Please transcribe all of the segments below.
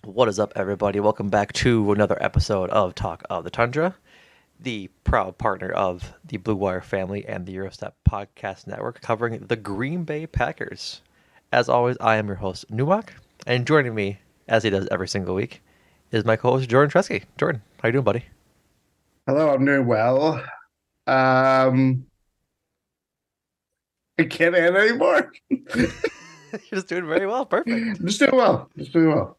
What is up, everybody? Welcome back to another episode of Talk of the Tundra, the proud partner of the Blue Wire family and the Eurostep Podcast Network, covering the Green Bay Packers. As always, I am your host, Numac, and joining me, as he does every single week, is my co-host Jordan Tresky. Jordan, how you doing, buddy? Hello, I'm doing well. Um, I can't add anymore. You're just doing very well. Perfect. Just doing well. Just doing well.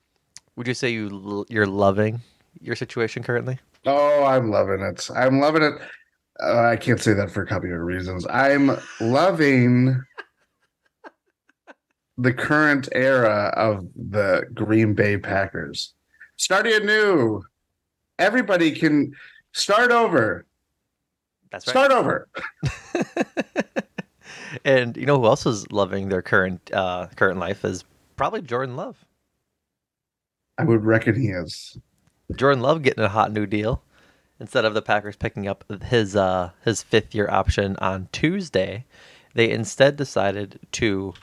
Would you say you're loving your situation currently? Oh, I'm loving it. I'm loving it. I can't say that for a couple of reasons. I'm loving the current era of the Green Bay Packers. Starting anew. Everybody can start over. That's right. Start over. And you know who else is loving their current life is probably Jordan Love. I would reckon he is. Jordan Love getting a hot new deal instead of the Packers picking up his fifth year option on Tuesday. They instead decided to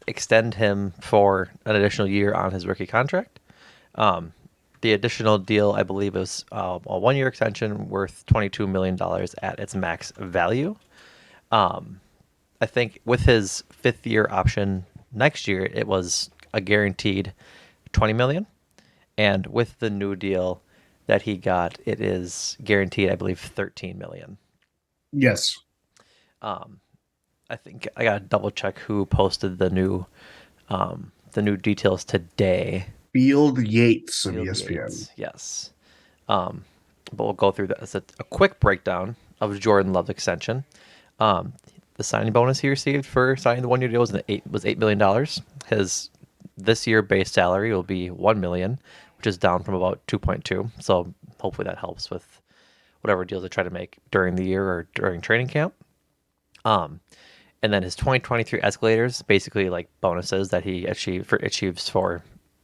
extend him for an additional year on his rookie contract. The additional deal, I believe, is a 1 year extension worth $22 million at its max value. I think with his fifth year option next year, it was a guaranteed 20 million, and with the new deal that he got, it is guaranteed, I believe, 13 million. Yes. I think I gotta double check who posted the new details today. Field Yates of Field ESPN. Yates, yes. But we'll go through that as a quick breakdown of Jordan Love's extension. The signing bonus he received for signing the 1 year deal was $8 million. His this year base salary will be 1 million, which is down from about 2.2. So hopefully that helps with whatever deals they try to make during the year or during training camp. And then his 2023 escalators, basically like bonuses that he achieves for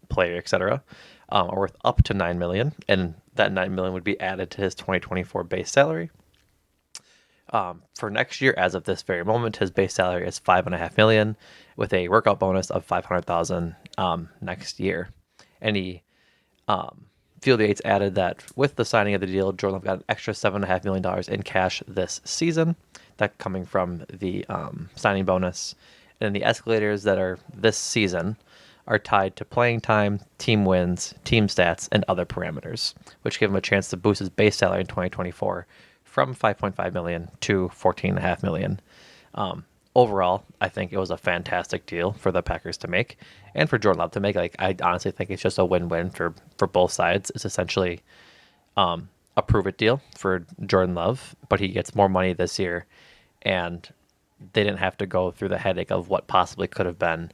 player, etc., are worth up to 9 million, and that 9 million would be added to his 2024 base salary. For next year, as of this very moment, his base salary is 5.5 million, with a workout bonus of 500,000 next year. And he Field Yates added that with the signing of the deal, Jordan Love got an extra $7.5 million in cash this season. That coming from the signing bonus, and then the escalators that are this season are tied to playing time, team wins, team stats, and other parameters, which give him a chance to boost his base salary in 2024 from 5.5 million to 14.5 million. Overall, I think it was a fantastic deal for the Packers to make and for Jordan Love to make. Like, I honestly think it's just a win-win for both sides. It's essentially a prove-it deal for Jordan Love, but he gets more money this year, and they didn't have to go through the headache of what possibly could have been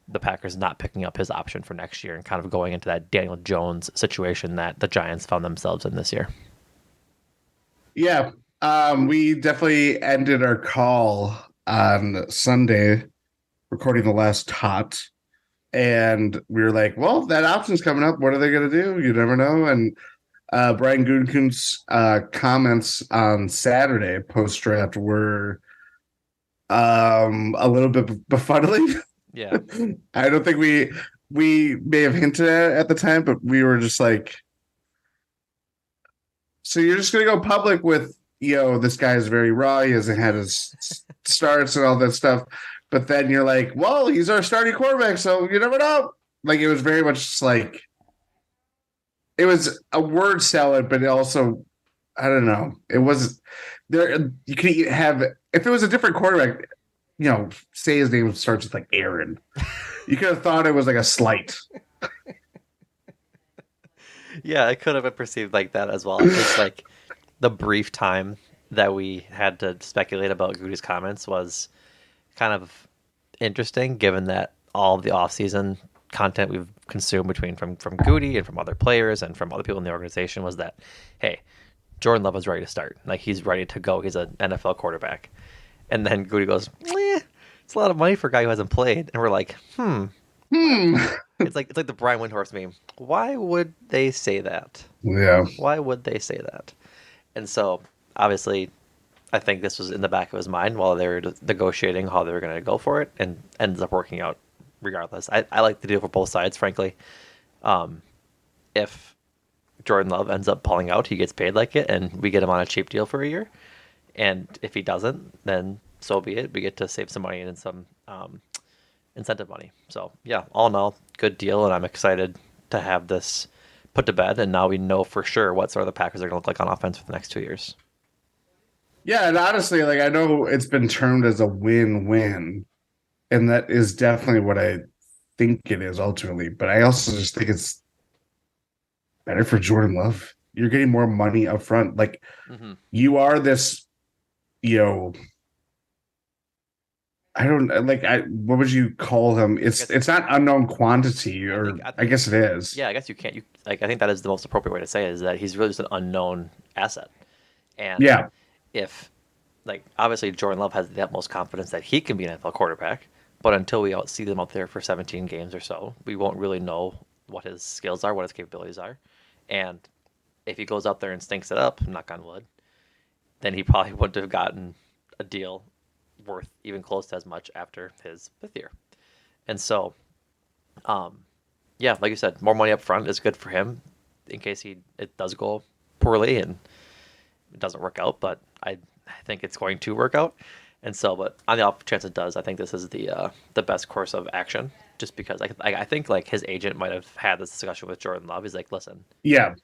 the Packers not picking up his option for next year and kind of going into that Daniel Jones situation that the Giants found themselves in this year. Yeah, we definitely ended our call on Sunday, recording the last tot, and we were like, "Well, that option's coming up. What are they going to do? You never know." And Brian Gutekunst's comments on Saturday post draft were a little bit befuddling. Yeah. I don't think we may have hinted at the time, but we were just like, so you're just going to go public with, this guy is very raw. He hasn't had his starts and all that stuff. But then you're like, well, he's our starting quarterback, so you never know. Like, it was very much just like, it was a word salad, but it also, I don't know. It was there. You could have, if it was a different quarterback, say his name starts with like Aaron. You could have thought it was like a slight. Yeah, it could have been perceived like that as well. I think like the brief time that we had to speculate about Goody's comments was kind of interesting, given that all of the offseason content we've consumed between from Goody and from other players and from other people in the organization was that, hey, Jordan Love is ready to start. Like, he's ready to go. He's an NFL quarterback. And then Goody goes, it's a lot of money for a guy who hasn't played. And we're like, why? Hmm. It's like the Brian Windhorst meme. Why would they say that? Yeah. Why would they say that? And so, obviously, I think this was in the back of his mind while they were negotiating how they were going to go for it, and ends up working out regardless. I like the deal for both sides, frankly. If Jordan Love ends up pulling out, he gets paid like it, and we get him on a cheap deal for a year. And if he doesn't, then so be it. We get to save some money and some incentive money. So yeah, all in all, good deal, and I'm excited to have this put to bed. And now we know for sure what sort of the Packers are going to look like on offense for the next 2 years. Yeah, and honestly, like I know it's been termed as a win-win, and that is definitely what I think it is ultimately. But I also just think it's better for Jordan Love. You're getting more money up front. Like Mm-hmm. you are this, you know, I don't like I what would you call him? I It's guess it's not unknown quantity, I think or I I think guess it is. yeah, I guess you can't. You like I think that is the most appropriate way to say it, is that he's really just an unknown asset. And Yeah, if like obviously Jordan Love has the utmost confidence that he can be an NFL quarterback, but until we see them out there for 17 games or so, we won't really know what his skills are, what his capabilities are. And if he goes out there and stinks it up, knock on wood, then he probably wouldn't have gotten a deal worth even close to as much after his 5th year. And so, yeah, like you said, more money up front is good for him in case it does go poorly and it doesn't work out. But I think it's going to work out. And so, but on the off chance it does, I think this is the best course of action. Just because I think like his agent might have had this discussion with Jordan Love. He's like, listen, yeah,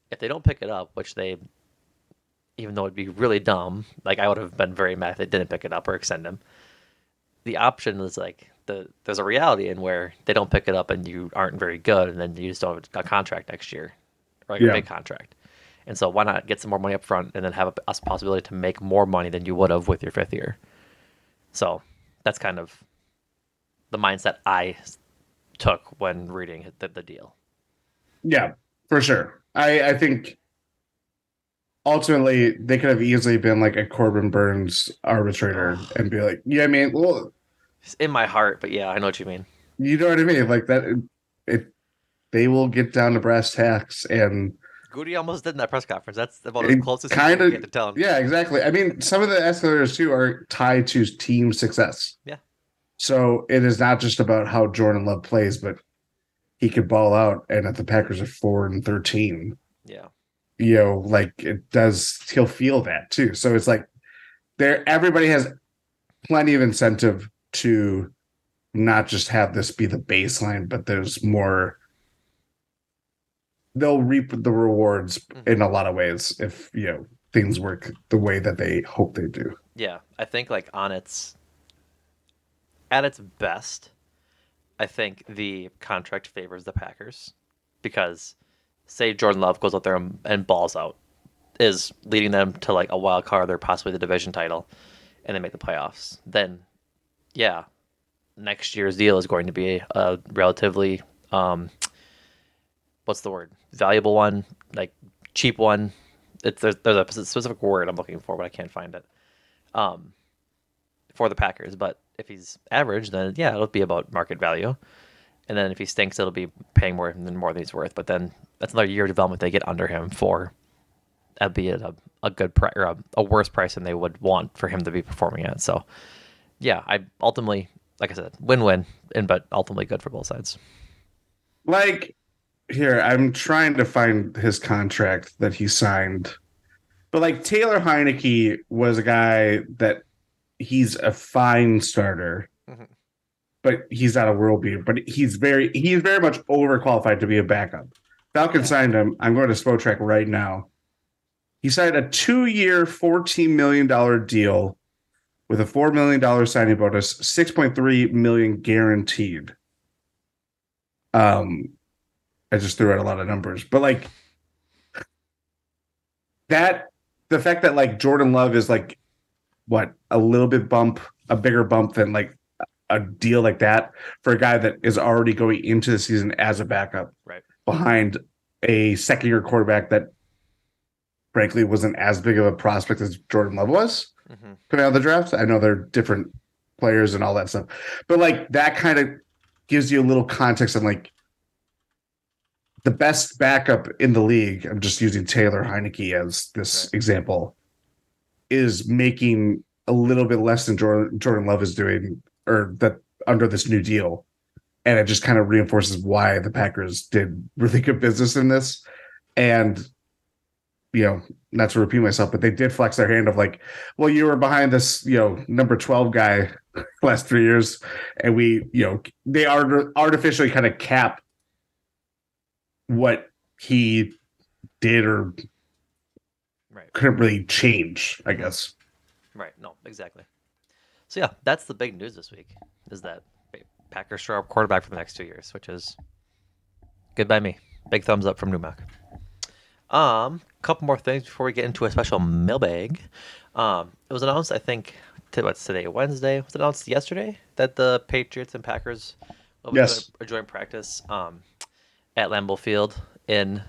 if they don't pick it up, which they, even though it'd be really dumb, like I would have been very mad if they didn't pick it up or extend him. The option is like there's a reality in where they don't pick it up and you aren't very good, and then you just don't have a contract next year, or like a yeah. big contract. And so why not get some more money up front and then have a possibility to make more money than you would have with your 5th year? So that's kind of the mindset I took when reading the deal. Yeah, for sure. I think ultimately they could have easily been like a Corbin Burns arbitrator Oh, and be like, yeah, I mean, well, it's in my heart, but yeah, I know what you mean. you know what I mean? Like that it they will get down to brass tacks and Goody almost did in that press conference. That's about as it close as he's kind going to of get to telling. yeah, exactly. I mean, some of the escalators too are tied to team success. Yeah, So it is not just about how Jordan Love plays, but he could ball out and if the Packers are 4-13, yeah, like it does he'll feel that too. So it's like there everybody has plenty of incentive to not just have this be the baseline, but there's more. They'll reap the rewards hmm in a lot of ways if things work the way that they hope they do. yeah. I think like on its at its best, I think the contract favors the Packers because say Jordan Love goes out there and balls out, is leading them to like a wild card or possibly the division title, and they make the playoffs. Then yeah, next year's deal is going to be a relatively what's the word, valuable one, like cheap one. There's a specific word I'm looking for, but I can't find it for the Packers. But if he's average, then yeah, it'll be about market value. And then if he stinks, it'll be paying more than he's worth. But then that's another year of development they get under him for, albeit a good price or a worse price than they would want for him to be performing at. So yeah, I ultimately, like I said, win-win, and but ultimately good for both sides. Like here, I'm trying to find his contract that he signed, but like Taylor Heineke was a guy that he's a fine starter, Mm-hmm. but he's not a world beater. But he's very much overqualified to be a backup. Falcon Yeah, signed him. I'm going to Spotrac right now. He signed a 2-year, $14 million deal with a $4 million signing bonus, 6.3 million guaranteed. Um, I just threw out a lot of numbers, but like that, the fact that like Jordan Love is like what a little bit a bigger bump than like a deal like that for a guy that is already going into the season as a backup right. behind a second year quarterback that frankly wasn't as big of a prospect as Jordan Love was Mm-hmm. coming out of the draft. I know they're different players and all that stuff, but like that kind of gives you a little context on like the best backup in the league. I'm just using Taylor Heineke as Right. this example, is making a little bit less than Jordan Love is doing, or that under this new deal. and it just kind of reinforces why the Packers did really good business in this. And not to repeat myself, but they did flex their hand of like, well, you were behind this, number 12 guy last 3 years, and they artificially kind of cap what he did or Right. couldn't really change, I Mm-hmm. guess. Right. No, exactly. So yeah, that's the big news this week. Is that Packers show up quarterback for the next 2 years, which is good by me. Big thumbs up from Numac. Couple more things before we get into a special mailbag. It was announced, I think, what's today, Wednesday? It was announced yesterday that the Patriots and Packers will be doing Yes. a joint practice at Lambeau Field in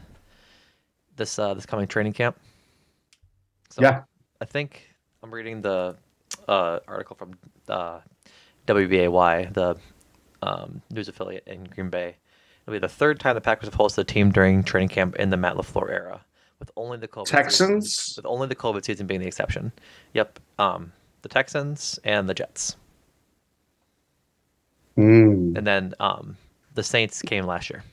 this coming training camp. So Yeah. I think I'm reading the article from WBAY, the news affiliate in Green Bay. It'll be the third time the Packers have hosted a team during training camp in the Matt LaFleur era, with only the COVID season, Texans. being the exception. Yep, the Texans and the Jets, Mm. and then the Saints came last year.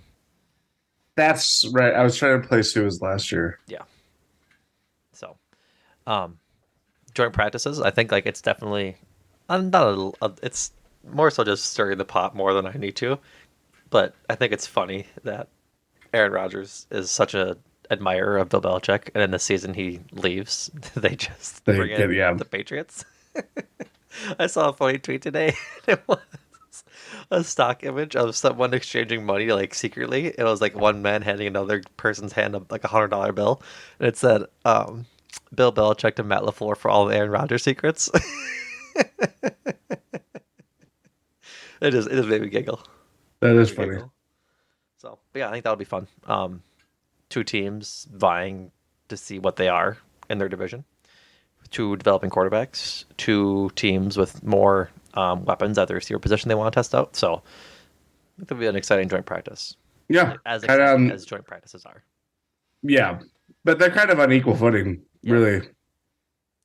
That's right. I was trying to place who was last year. Yeah, so um, joint practices. I think like it's definitely not it's more so just stirring the pot more than I need to. But I think it's funny that Aaron Rodgers is such a admirer of Bill Belichick, and in the season he leaves, they just They bring get in yeah. the Patriots. I saw a funny tweet today. It was a stock image of someone exchanging money like secretly. It was like one man handing another person's hand like $100 bill, and it said, "Bill Belichick to Matt LaFleur for all the Aaron Rodgers secrets." It just made me giggle. That It made is me funny. giggle. So, but yeah, I think that'll be fun. Two teams vying to see what they are in their division. Two developing quarterbacks. Two teams with more weapons at the receiver position they want to test out. So, I think it'll be an exciting joint practice. Yeah. As Kind of exciting as joint practices are. yeah. But they're kind of on equal footing, Yep. really.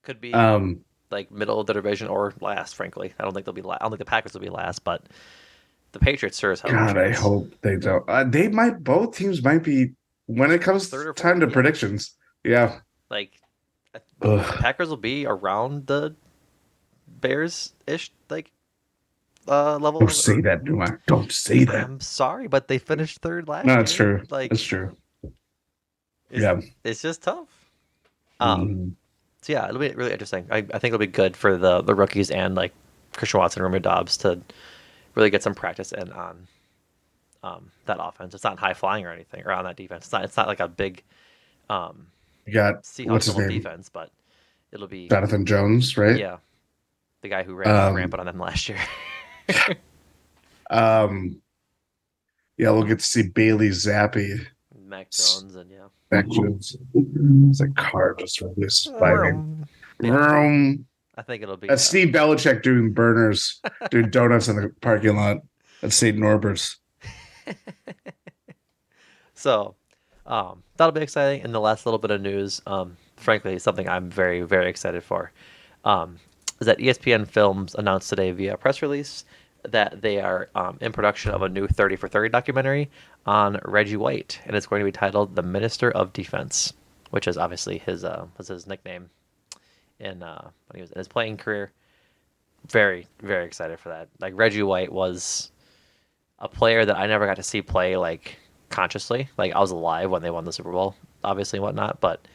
Could be Um like middle of the division or last. Frankly, I don't think they'll be. I don't think the Packers will be last, but the Patriots sure as hell have a God, I chance. hope they don't. They might. Both teams might be when it Third comes or time fourth, to yeah. predictions. Yeah. Like the Ugh. Packers will be around the Bears ish like level Don't of, say or that, Numac. Don't say that. I'm sorry, but they finished third No, last it's year. true. It's Like true. it's Yeah. it's just tough. Um, Mhm. so yeah, it'll be really interesting. I think it'll be good for the rookies and like Christian Watson, Romeo Dobbs to really get some practice in on that offense. It's not high flying or anything, or on that defense. It's not like a big um, You got Seahawks what's his level name? defense, but it'll be Jonathan Jones, right? yeah the guy who ran Um, rampant on them last year. um, yeah, we'll get to see Bailey Zappi. Mac Jones and yeah. Actions. It's a car just released by me. Yeah, Vroom. I think it'll be That's Steve Belichick doing burners, doing donuts in the parking lot at St. Norbert's. so that'll be exciting. And the last little bit of news, frankly, something I'm very, very excited for, um, is that ESPN Films announced today via press release that they are in production of a new 30 for 30 documentary on Reggie White, and it's going to be titled "The Minister of Defense," which is obviously his nickname when he was in his playing career. Very, very excited for that. Like Reggie White was a player that I never got to see play like consciously. Like I was alive when they won the Super Bowl, obviously and whatnot. But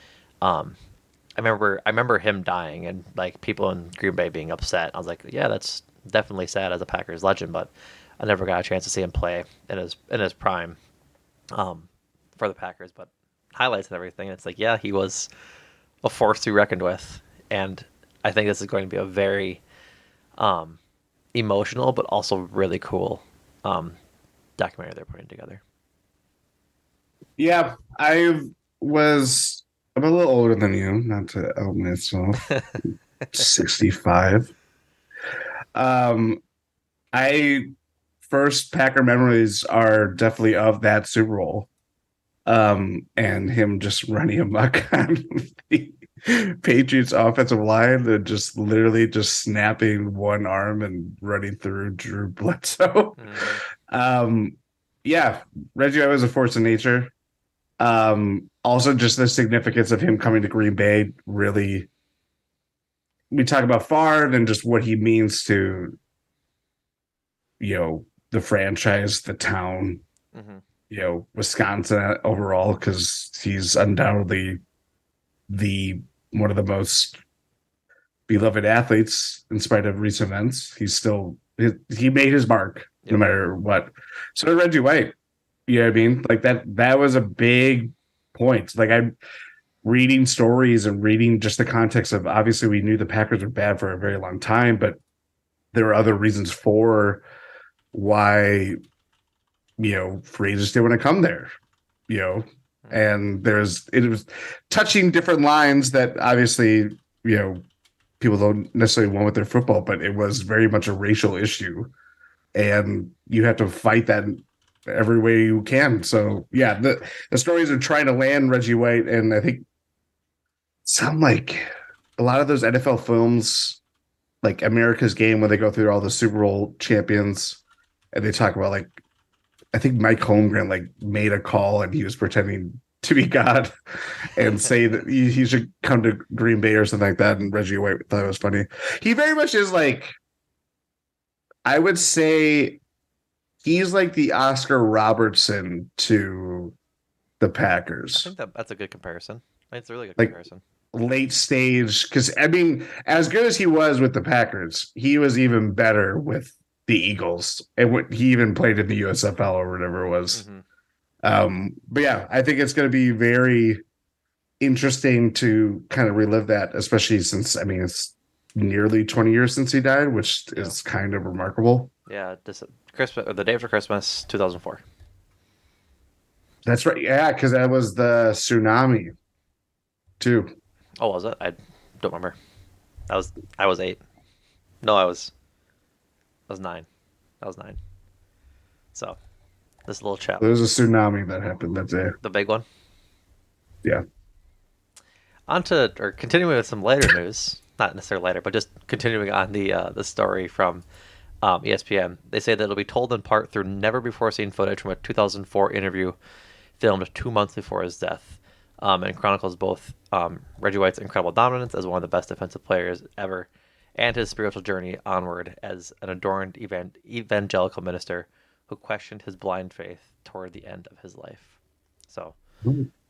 um, I remember him dying and like people in Green Bay being upset. I was like, yeah, that's definitely sad as a Packers legend, but I never got a chance to see him play in his prime um, for the Packers. But highlights and everything, it's like, yeah, he was a force to be reckoned with, and I think this is going to be a very um, emotional but also really cool um, documentary they're putting together. Yeah, I'm a little older than you, not to out myself. 65. Um, I first Packer memories are definitely of that Super Bowl. And him just running amok on the Patriots offensive line and just literally just snapping one arm and running through Drew Bledsoe. Mm-hmm. Um, yeah, Reggie White was a force of nature. Also just the significance of him coming to Green Bay really. We talk about Favre and just what he means to the franchise, the town, Hmm. Wisconsin overall, because he's undoubtedly the one of the most beloved athletes in spite of recent events. He made his mark no Yep. matter what. So did Reggie White. You know what I mean? Like that was a big point. Like I'm reading stories and reading just the context of, obviously we knew the Packers were bad for a very long time, but there were other reasons for why free agents didn't want to come there. You know, Hmm. and it was touching different lines that obviously people don't necessarily want with their football, but it was very much a racial issue, and you have to fight that every way you can. So yeah, the stories are trying to land Reggie White, and I think some like a lot of those NFL films, like America's Game, when they go through all the Super Bowl champions, and they talk about like I think Mike Holmgren like made a call and he was pretending to be God and say that he should come to Green Bay or something like that. And Reggie White thought it was funny. He very much is like, I would say he's like the Oscar Robertson to the I Packers. think that's a good comparison. It's a really good Like comparison. late stage, because I mean, as good as he was with the Packers, he was even better with the Eagles. And he even played in the USFL or whatever it was. Hmm. But yeah, I think it's going to be very interesting to kind of relive that, especially since I mean it's nearly 20 years since he died, which Yeah. is kind of remarkable. Yeah. This Christmas or the day after Christmas, 2004. That's right. Yeah, because that was the tsunami too. Oh, was it? I don't remember. I was 8. No, I was 9. I was 9. So this little chap, There was a tsunami that happened that day. the big one. Yeah. On to or continuing with some lighter news, not necessarily lighter, but just continuing on the story from ESPN. They say that it'll be told in part through never before seen footage from a 2004 interview filmed 2 months before his death, and chronicles both Reggie White's incredible dominance as one of the best defensive players ever, and his spiritual journey onward as an adorned evangelical minister who questioned his blind faith toward the end of his life. So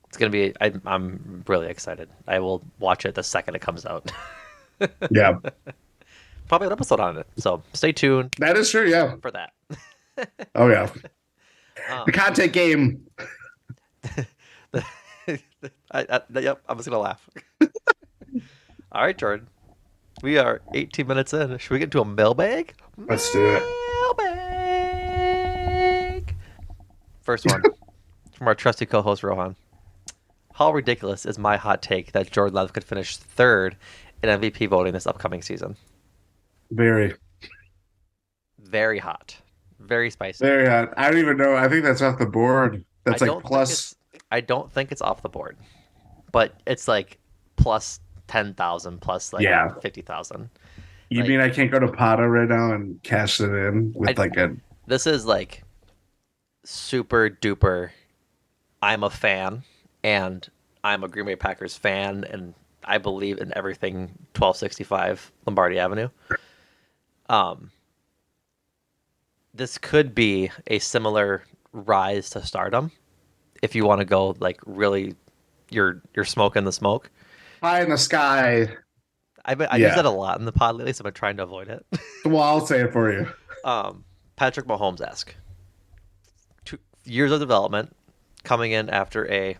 it's gonna be. I'm really excited. I will watch it the second it comes out. Yeah. Probably an episode on it. So stay tuned That is true. Yeah. for that. Oh yeah. The Um, content game. the, yep, I'm just gonna laugh. All right, Jordan. We are 18 minutes in. Should we get into a mailbag? Let's do it. Mailbag. First one from our trusty co-host Rohan. How ridiculous is my hot take that Jordan Love could finish third in MVP voting this upcoming season? Very, Very hot, very spicy. very hot. I don't even know. I think that's off the board. I That's like don't think plus. it's. I don't think it's off the board, but it's like plus 10,000, plus like Yeah. 50,000. You Like mean I can't go to Pata right now and cash it in with I, like a this is like super duper. I'm a fan, and I'm a Green Bay Packers fan, and I believe in everything 1265 Lombardi Avenue. Um, this could be a similar rise to stardom if you want to go like really, you're smoking the smoke. pie in the sky? I use that Yeah. a lot in the pod lately, so I've been trying to avoid it. Well, I'll say it for you. Patrick Mahomes esque. 2 years of development, coming in after a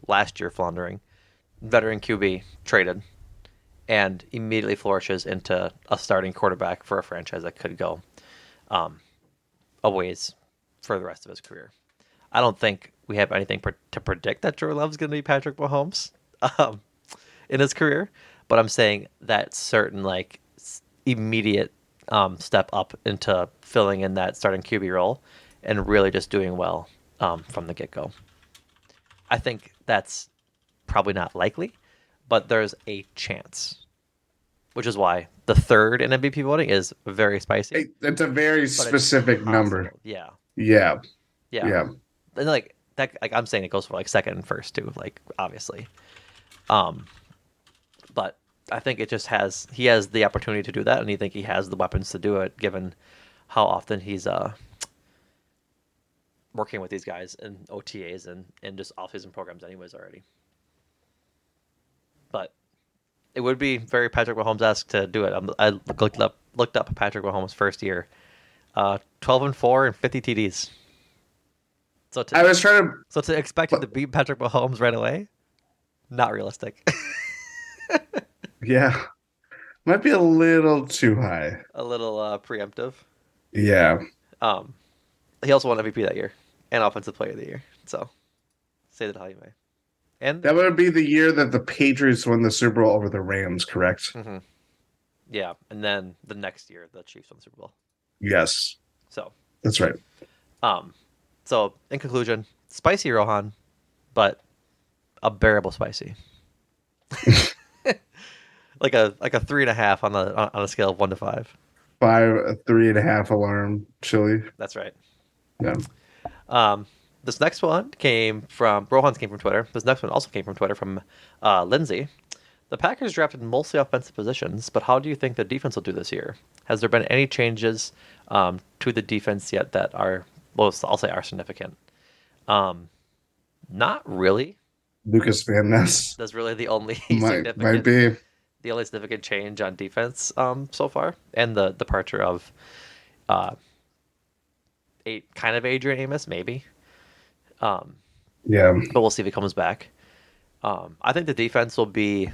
last year floundering veteran QB traded, and immediately flourishes into a starting quarterback for a franchise that could go um, a ways for the rest of his career. I don't think we have anything to predict that Jordan Love's going to be Patrick Mahomes um, in his career, but I'm saying that certain like immediate step up into filling in that starting QB role and really just doing well from the get go. I think that's probably not likely, but there's a chance. which is why the third in MVP voting is very spicy, It's a very but it's specific number. possible. Yeah, Yeah, yeah. yeah. And like that, like I'm saying, it goes for like second and first too. Like obviously, um, but I think it just has he has the opportunity to do that, and I think he has the weapons to do it, given how often he's working with these guys in OTAs and just off-season programs, anyways already. But it would be very Patrick Mahomes-esque to do it. I looked up Patrick Mahomes' first year, 12-4 and 50 TDs. So I was trying to expect him to, to beat Patrick Mahomes right away, not realistic. yeah, might be a little too high. A little preemptive. Yeah, Um, he also won MVP that year and Offensive Player of the Year. So say that how you may. And that would be the year that the Patriots won the Super Bowl over the Rams, correct? mhm, yeah, and then the next year the Chiefs won the Super Bowl. Yes, So that's right. um, so in conclusion, spicy Rohan, but a bearable spicy. Like a 3.5 on a scale of 1 to 5. Five, 3.5 alarm chili. That's right. Yeah. Um, this next one came from Rohan's came from Twitter. This next one also came from Twitter from Lindsay. The Packers drafted mostly offensive positions, but how do you think the defense will do this year? Has there been any changes to the defense yet that are, well, I'll say are significant? Um, Not really. Lucas Van Ness That's really the only might significant be. change on defense so far, and the departure of uh, kind of Adrian Amos maybe, Yeah. but we'll see if he comes back. I think the defense will be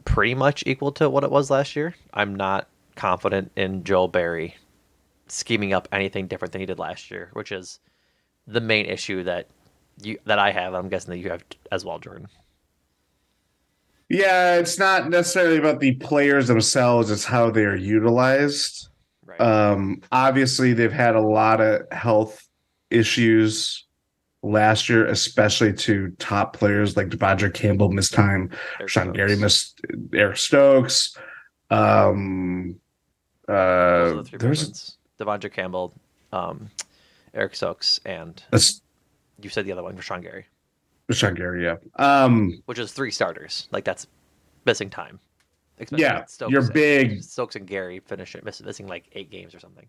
pretty much equal to what it was last year. I'm not confident in Joe Barry scheming up anything different than he did last year, which is the main issue that I have. I'm guessing that you have as well, Jordan. Yeah, it's not necessarily about the players themselves, it's how they are utilized. Right. Obviously they've had a lot of health issues last year, especially to top players like Devondre Campbell missed time, Eric Sean Gary Stokes. missed Eric Stokes. Um Those are the three big there's ones: Devondre Campbell, um, Eric Stokes, and a you said the other one for Sean Gary, Sean Gary, yeah. which is three starters. Like that's missing time, especially Yeah, you're big. Stokes and Gary missing like 8 games or something.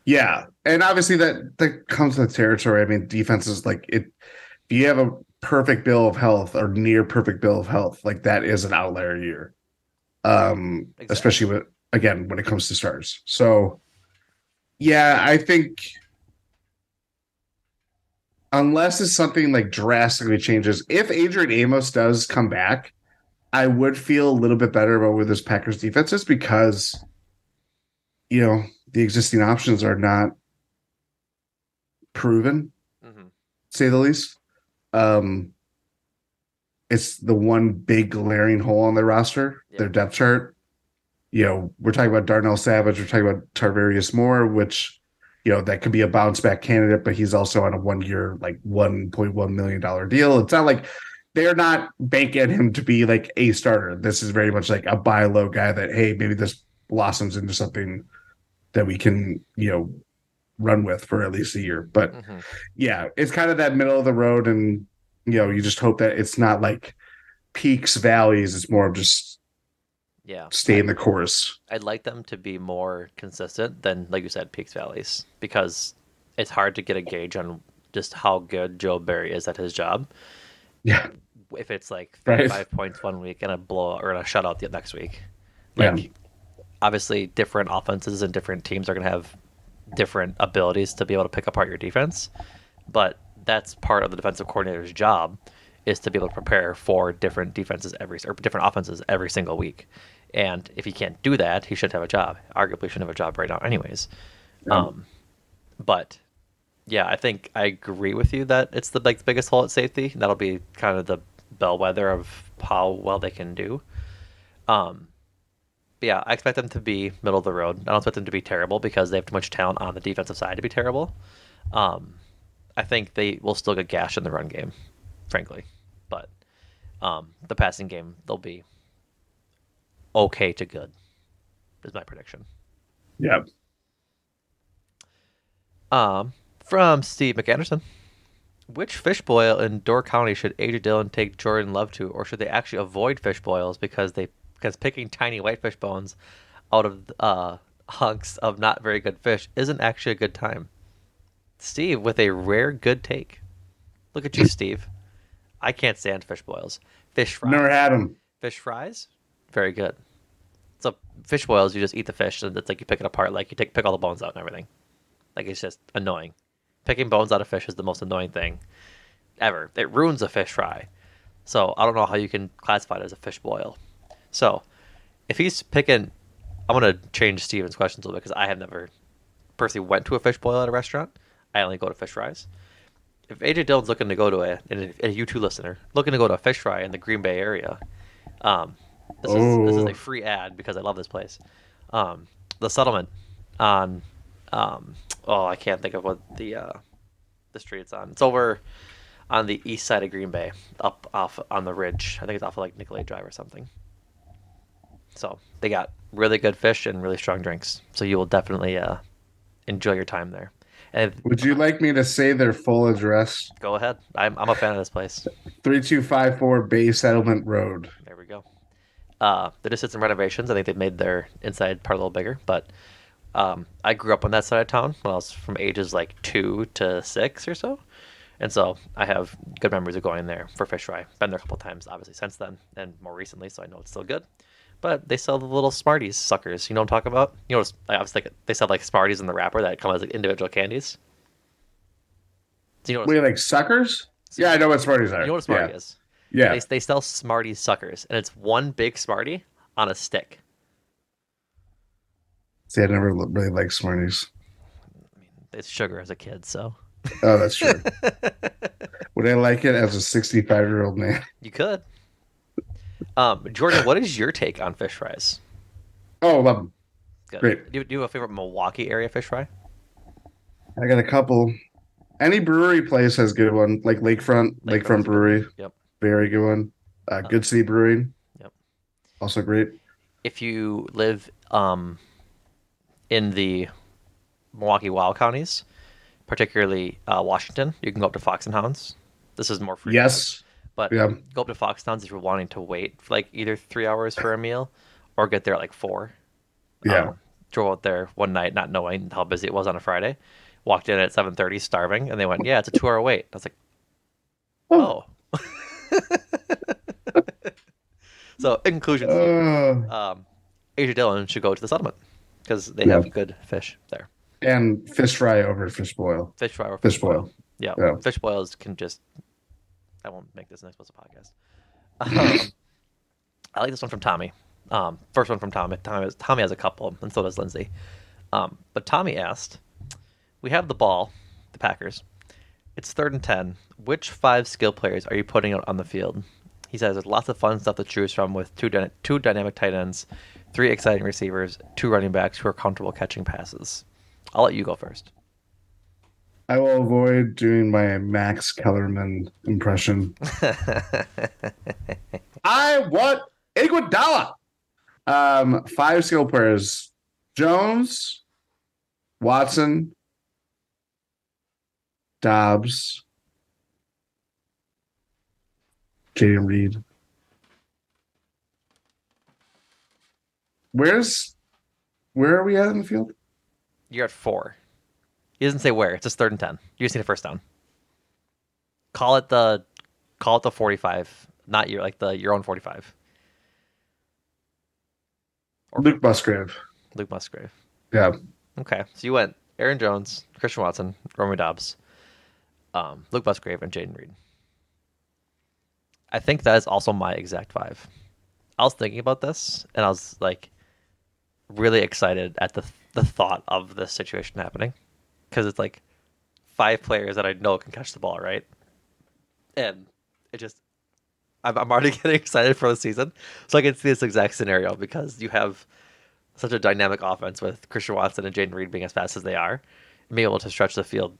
Yeah, and obviously that comes with the territory. I mean, defense is like it. If you have a perfect bill of health or near perfect bill of health, like that is an outlier year. Especially Exactly. with again when it comes to stars. So yeah, I think unless it's something like drastically changes, if Adrian Amos does come back, I would feel a little bit better about where this Packers defense is because the existing options are not proven, Hmm. to say the least. Um, it's the one big glaring hole on their roster, their Yep. depth chart. We're talking about Darnell Savage, we're talking about Tarvarius Moore, which, that could be a bounce back candidate, but he's also on a 1 year, like $1.1 million deal. It's not like they're not banking him to be like a starter. This is very much like a buy low guy that, hey, maybe this blossoms into something that we can, run with for at least a year. But Hmm. yeah, it's kind of that middle of the road. And, you just hope that it's not like peaks, valleys. It's more of just Yeah. stay in the course. I'd like them to be more consistent than, like you said, peaks valleys, because it's hard to get a gauge on just how good Joe Barry is at his job. Yeah. If it's like Right. 35 points one week and a blowout or a shutout the next week, Yeah. like obviously different offenses and different teams are going to have different abilities to be able to pick apart your defense, but that's part of the defensive coordinator's job is to be able to prepare for different defenses or different offenses every single week. And if he can't do that, he should have a job. Arguably, shouldn't have a job right now, anyways. Yeah. But yeah, I think I agree with you that it's the biggest hole at safety. That'll be kind of the bellwether of how well they can do. Um, but yeah, I expect them to be middle of the road. I don't expect them to be terrible because they have too much talent on the defensive side to be terrible. Um, I think they will still get gashed in the run game, frankly. But the passing game, they'll be okay to good. Is my prediction. Yeah. From Steve McAnderson. Which fish boil in Door County should AJ Dillon take Jordan Love to, or should they actually avoid fish boils because picking tiny whitefish bones out of hunks of not very good fish isn't actually a good time? Steve with a rare good take. Look at you, Steve. I can't stand fish boils. Fish Never fries. had them. Fish fries, very good. So fish boils, you just eat the fish, and it's like you pick it apart, like you pick all the bones out and everything. Like it's just annoying. Picking bones out of fish is the most annoying thing ever. It ruins a fish fry. So I don't know how you can classify it as a fish boil. So if he's picking, I'm gonna change Steven's questions a little bit because I have never personally went to a fish boil at a restaurant. I only go to fish fries. If AJ Dillon's looking to go to a U2 listener looking to go to a fish fry in the Green Bay area, um, this is a Oh, free ad because I love this place. The settlement on oh, I can't think of what the street it's on. It's over on the east side of Green Bay, up off on the ridge. I think it's off of like Nicolay Drive or something. So they got really good fish and really strong drinks. So you will definitely enjoy your time there. And would you like me to say their full address? go ahead. I'm a fan of this place. 3254 Bay Settlement Road. There we go. They just did some renovations. I think they made their inside part a little bigger. But I grew up on that side of town when I was from ages like 2 to 6 or so. And so I have good memories of going there for fish fry. Been there a couple times, obviously, since then, and more recently, so I know it's still good. But they sell the little Smarties suckers. You know what I'm talking about? You know, I was thinking they sell like Smarties in the wrapper that come as like individual candies. Do you know what Wait, like suckers? Yeah, I know what Smarties you know are. what a Yeah. Smartie is? Yeah. They sell Smarties suckers, and it's one big Smartie on a stick. See, I never really liked Smarties. It's sugar as a kid, so Oh, that's true. Would I like it as a 65-year-old man? you could. Jordan, what is your take on fish fries? Oh, love them. Good. Great. Do you have a favorite Milwaukee area fish fry? I got a couple. Any brewery place has good one, like Lakefront Lakefront is a good one. Brewery, Yep. very good one. Uh, Good City Brewing, yep. also great. If you live in the Milwaukee Wild counties, particularly Washington, you can go up to Fox and Hounds. This is more frequent, Yes, but yeah, go up to Fox and Hounds if you're wanting to wait for like either 3 hours for a meal or get there at like 4. yeah. Drove out there one night not knowing how busy it was on a Friday. Walked in at 7:30 starving, and they went, "Yeah, it's a 2 hour wait." I was like, Oh, "Oh." So in conclusion, Steve, uh, Asia Dillon should go to the settlement because they yeah. have good fish there. And fish fry over fish boil. Fish fry or fish Fish boil. boil. Yeah, Yeah. fish boils can just. I won't make this an explicit podcast. Um, I like this one from Tommy. First one from Tommy. Tommy has a couple, and so does Lindsay. But Tommy asked, "We have the ball, the Packers. It's 3rd and 10. Which 5 skill players are you putting out on the field?" He says there's lots of fun stuff to choose from with two dynamic tight ends, 3 exciting receivers, 2 running backs who are comfortable catching passes. I'll let you go first. I will avoid doing my Max Kellerman impression. I want Iguodala. 5 skill players: Jones, Watson, Dobbs, Jaden Reed. Where are we at in the field? You're at 4. He doesn't say where. It's just 3rd and 10. You just need a first down. Call it the 45, not your own 45. Or Luke Musgrave. Luke Musgrave. Yeah. Okay, so you went Aaron Jones, Christian Watson, Romeo Dobbs, Luke Musgrave, and Jaden Reed. I think that is also my exact 5. I was thinking about this, and I was like really excited at the thought of this situation happening because it's like 5 players that I know can catch the ball, right? And it just I'm already getting excited for the season, so I can see this exact scenario because you have such a dynamic offense with Christian Watson and Jaden Reed being as fast as they are, and being able to stretch the field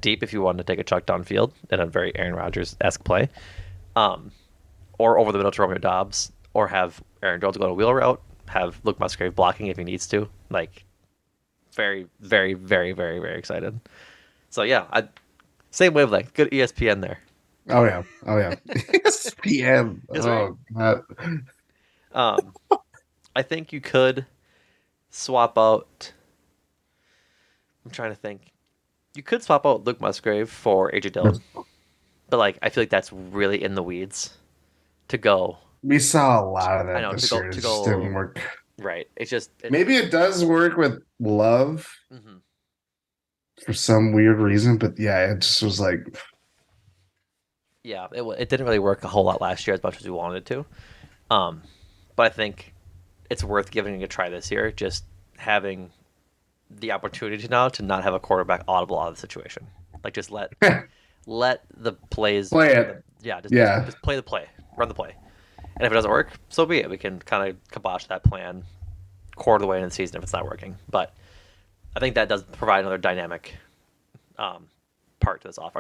deep if you want to take a chuck downfield in a very Aaron Rodgers esque play, or over the middle to Romeo Dobbs, or have Aaron Jones go to wheel route, have Luke Musgrave blocking if he needs to. Like, very, very, very, very, very excited. So yeah, same wavelength. Good ESPN there. Oh yeah. Oh yeah. ESPN. That's right. Oh God. Um, I think you could swap out. I'm trying to think. You could swap out Luke Musgrave for AJ Dillon, but like I feel like that's really in the weeds to go. We saw a lot of I that know this year. It to just didn't go work. right. It's just Maybe it does work with Love mhm. for some weird reason, but yeah, it just was like, Yeah. It didn't really work a whole lot last year as much as we wanted it to. Um, but I think it's worth giving it a try this year. Just having the opportunity now to not have a quarterback audible out of the situation. Like just let the plays play run the it. yeah Yeah. just play the play, run the play. And if it doesn't work, so be it. We can kind of kibosh that plan quarter of the way into the season if it's not working. But I think that does provide another dynamic um, part to this offer,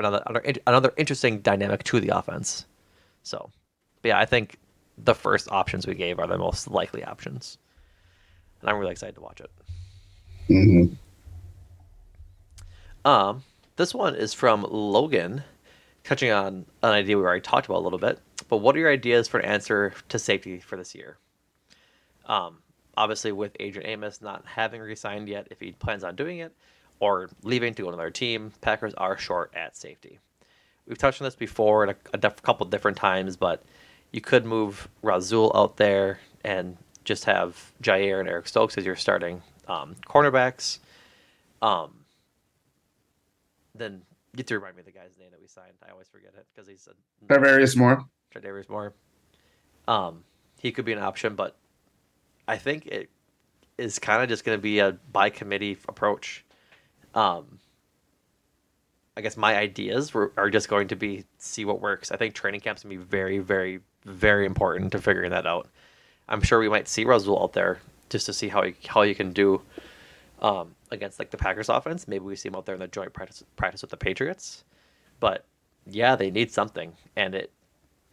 another interesting dynamic to the offense. So, but yeah, I think the first options we gave are the most likely options, and I'm really excited to watch it. Mhm. Um, this one is from Logan, touching on an idea we already talked about a little bit. But what are your ideas for an answer to safety for this year? Um, Obviously, with Adrian Amos not having re-signed yet, if he plans on doing it, or leaving to go to another team, Packers are short at safety. We've touched on this before at a couple different times, but you could move Razul out there and just have Jair and Eric Stokes as your starting cornerbacks. Um, then you have to remind me of the guy's name that we signed. I always forget it because he's a Tarvarius Moore. Tredavious Moore. Um, he could be an option, but I think it is kind of just going to be a by committee approach. Um, I guess my ideas are just going to be see what works. I think training camp's going to be very, very, very important to figuring that out. I'm sure we might see Russell out there just to see how you can do against like the Packers offense. Maybe we see him out there in the joint practice with the Patriots. But yeah, they need something, and it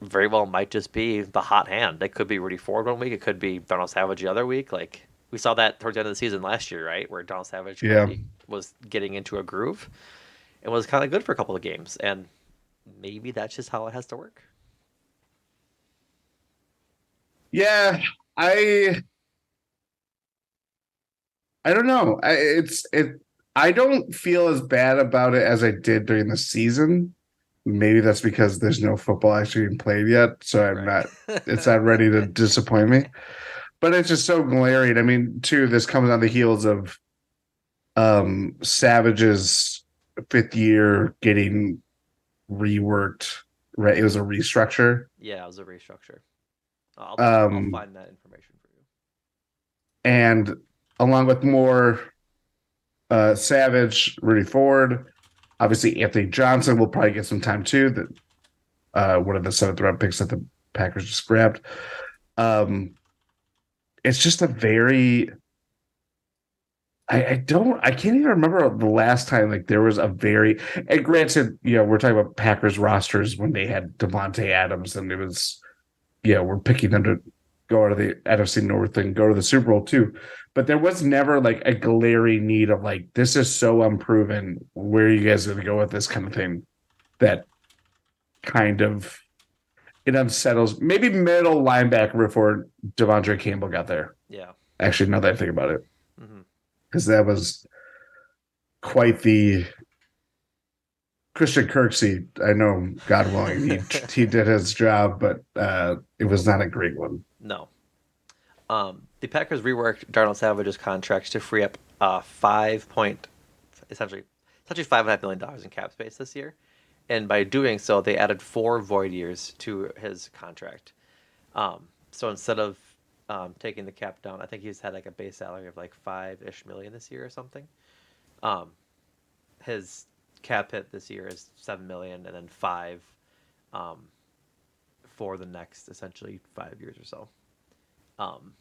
very well might just be the hot hand. It could be Rudy Ford one week. It could be Donald Savage the other week. Like we saw that towards the end of the season last year, right, where Donald Savage Yeah. was getting into a groove and was kind of good for a couple of games. And maybe that's just how it has to work. Yeah. I I don't know. I don't feel as bad about it as I did during the season. Maybe that's because there's no football actually being played yet, so I'm Right. not. It's not ready to disappoint me. But it's just so glaring. I mean, too, this comes on the heels of Savage's fifth year getting reworked. Right, it was a restructure. Yeah, it was a restructure. I'll Um, find that information for you. and along with more Savage, Rudy Ford, obviously Anthony Johnson will probably get some time too. That one of the seventh round picks that the Packers just grabbed. Um, it's just a very I can't even remember the last time like there was a very and granted, we're talking about Packers rosters when they had Devontae Adams and it was we're picking them to go out of the NFC North and go to the Super Bowl too. But there was never like a glaring need of like this is so unproven. Where are you guys going to go with this kind of thing? That kind of it unsettles. Maybe middle linebacker before Devondre Campbell got there. Yeah. Actually, now that I think about it, Hmm. because that was quite the Christian Kirksey. I know, God willing, he did his job, but it was not a great one. No. The Packers reworked Darnell Savage's contract to free up 5 point, essentially, $5.5 million in cap space this year, and by doing so, they added 4 void years to his contract. So instead of taking the cap down, I think he's had like a base salary of like 5-ish million this year or something. Um, his cap hit this year is 7 million, and then five um, for the next essentially 5 years or so. Um,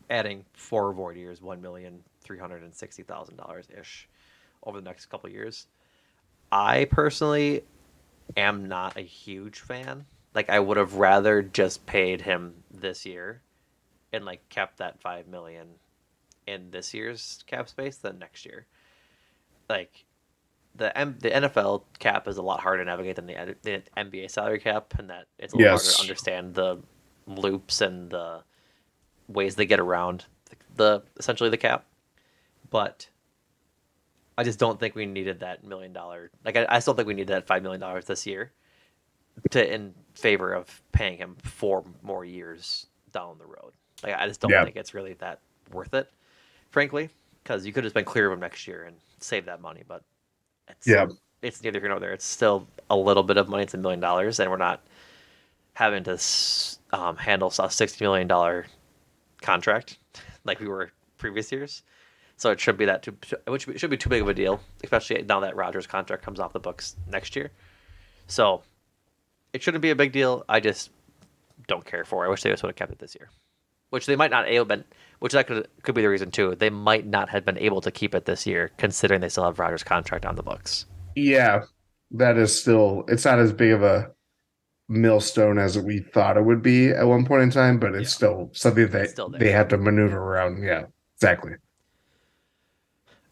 Adding 4 void years, $1,360,000 ish over the next couple of years. I personally am not a huge fan. Like I would have rather just paid him this year and like kept that 5 million in this year's cap space than next year. Like the NFL cap is a lot harder to navigate than the NBA salary cap, and that it's a little harder to Yes. understand the loops and the ways they get around the essentially the cap. But I just don't think we needed that $1 million. Like I still think we needed that $5 million this year to in favor of paying him 4 more years down the road. Like I just don't Yeah. think it's really that worth it, frankly, because you could have just been clear of him next year and save that money. But it's Yeah. it's neither here nor there. It's still a little bit of money. It's $1 million, and we're not having to handle a $60 million contract like we were previous years. So it should be that too, which should be too big of a deal, especially now that Rodgers' contract comes off the books next year. So it shouldn't be a big deal. I just don't care for it. I wish they just would have kept it this year, which they might not have been. Which that could be the reason too. They might not have been able to keep it this year, considering they still have Rodgers' contract on the books. Yeah. That is still, it's not as big of a millstone as we thought it would be at one point in time, but it's Yeah, still something it's that still they there. have to maneuver around. Yeah, exactly.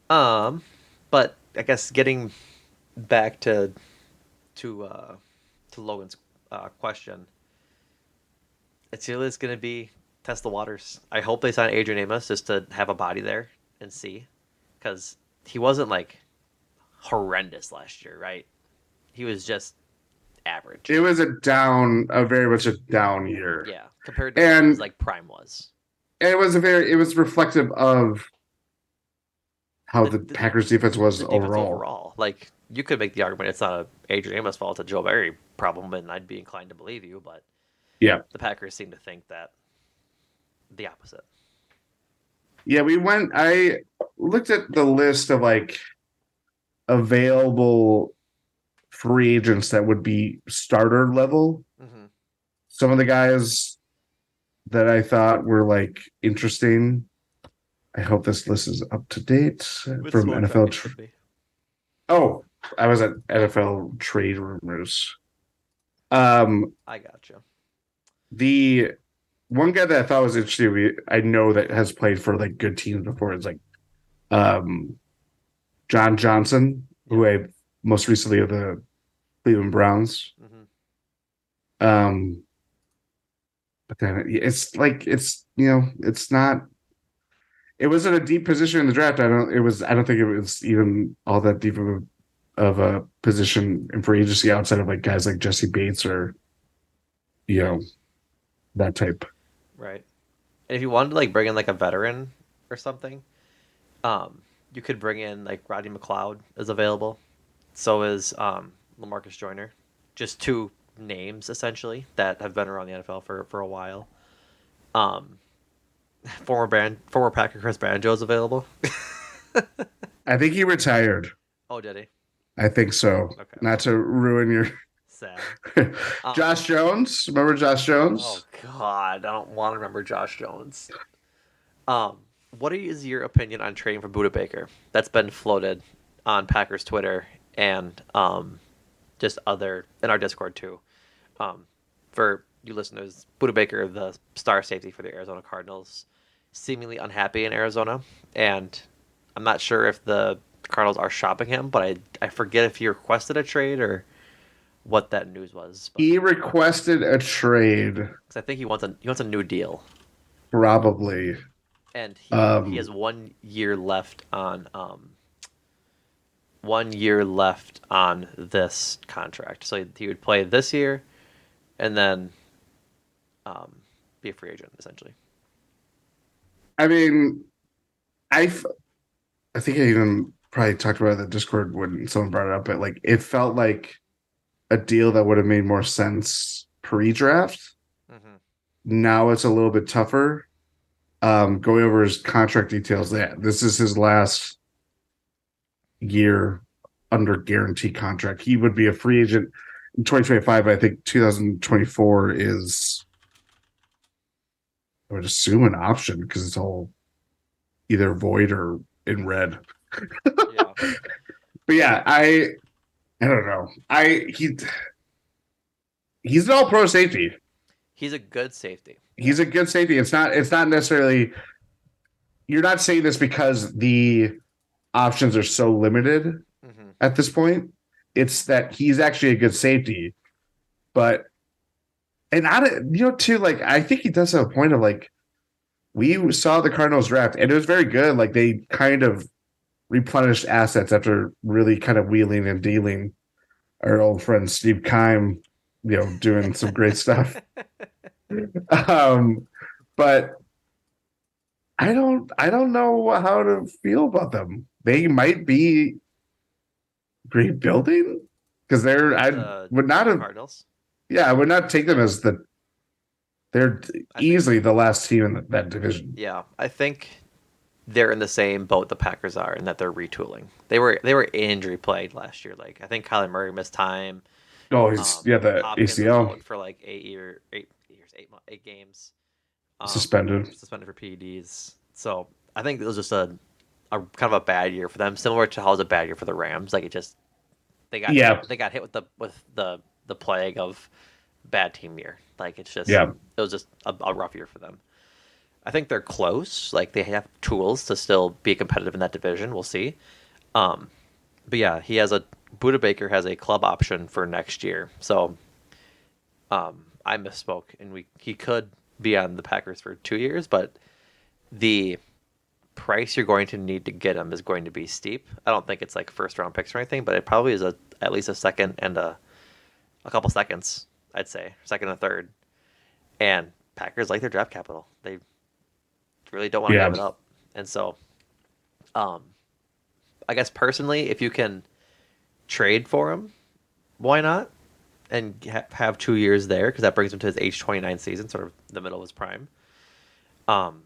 Um, but I guess getting back to uh, to Logan's question, it's really going to be test the waters. I hope they sign Adrian Amos just to have a body there and see, because he wasn't like horrendous last year, right? He was just It average. was a very much a down year. Yeah, compared to what his And like prime was. it was reflective of how The the the, Packers defense was the defense overall. overall, like you could make the argument it's not a Adrian Amos fault, it's a Joe Barry problem, and I'd be inclined to believe you, but Yeah. the Packers seem to think that the opposite. Yeah, I looked at the list of like available free agents that would be starter level. Mm-hmm. Some of the guys that I thought were like interesting. I hope this list is up to date With from slow NFL. tracking should be. Oh, I was at NFL trade rumors. Um, I gotcha. the one guy that I thought was interesting, I know that has played for like good teams before, is like um, John Johnson, Yep. who I most recently of the Cleveland Browns. Mm-hmm. Um, but then it's like it's not. It wasn't a deep position in the draft. I don't think it was even all that deep of a position in free agency outside of like guys like Jesse Bates or you know that type. Right. And if you wanted to like bring in like a veteran or something, you could bring in like Rodney McLeod is available. So is Lamarcus Joyner. Just two names essentially that have been around the NFL for a while. Um, former Packer Chris Banjo is available. I think he retired. Oh, did he? I think so. Okay. Not to ruin your Sad. Um, Josh Jones. Remember Josh oh Jones? God, I don't want to remember Josh Jones. Um, what is your opinion on trading for Buda Baker? That's been floated on Packers Twitter and just other in our Discord too. Um, for you listeners, Buda Baker, the star safety for the Arizona Cardinals, seemingly unhappy in Arizona, and I'm not sure if the Cardinals are shopping him, but I forget if he requested a trade or what that news was. But He requested a trade, because I think he wants a new deal, probably. and he has Um, 1 year left on 1 year left on this contract. So he would play this year, and then um, be a free agent essentially. I mean, I I think I even probably talked about it in the Discord when someone brought it up, but like it felt like a deal that would have made more sense pre-draft. Mm-hmm. Now it's a little bit tougher. Going over his contract details, that this is his last year under guarantee contract. He would be a free agent in 2025. I think 2024 is, I would assume, an option because it's all either void or in red. Yeah, But yeah, I don't know. He's an all pro safety. He's a good safety. He's a good safety. It's not necessarily you're not saying this because the options are so limited Hmm. at this point. It's that he's actually a good safety, but and I too like I think he does have a point of like we saw the Cardinals draft and it was very good. Like they kind of replenished assets after really kind of wheeling and dealing. Our old friend Steve Keim, doing some great stuff. Um, but I don't know how to feel about them. They might be great building because I would not The have Cardinals. yeah, I would not take them as they're I think. easily the last team in that division. Yeah, I think they're in the same boat the Packers are in that they're retooling. They were injury plagued last year. Like I think Kyler Murray missed time. Oh, he's the Hopkins was ACL out for like 8 years, 8 games. Um, suspended. Suspended for PEDs. So I think it was just a kind of a bad year for them, similar to how it was a bad year for the Rams. Like it just they got hit. Yeah, They got hit with the plague of bad team year. Like yeah, it was just a rough year for them. I think they're close. Like they have tools to still be competitive in that division. We'll see. Um, but yeah, Buda Baker has a club option for next year. So I misspoke, and he could be on the Packers for 2 years, but the price you're going to need to get him is going to be steep. I don't think it's like first round picks or anything, but it probably is at least a second and a couple seconds. I'd say second and third. And Packers like their draft capital. They really don't want to yeah. give it up, and so um, I guess personally, if you can trade for him, why not? And have 2 years there because that brings him to his age 29 season, sort of the middle of his prime. Um,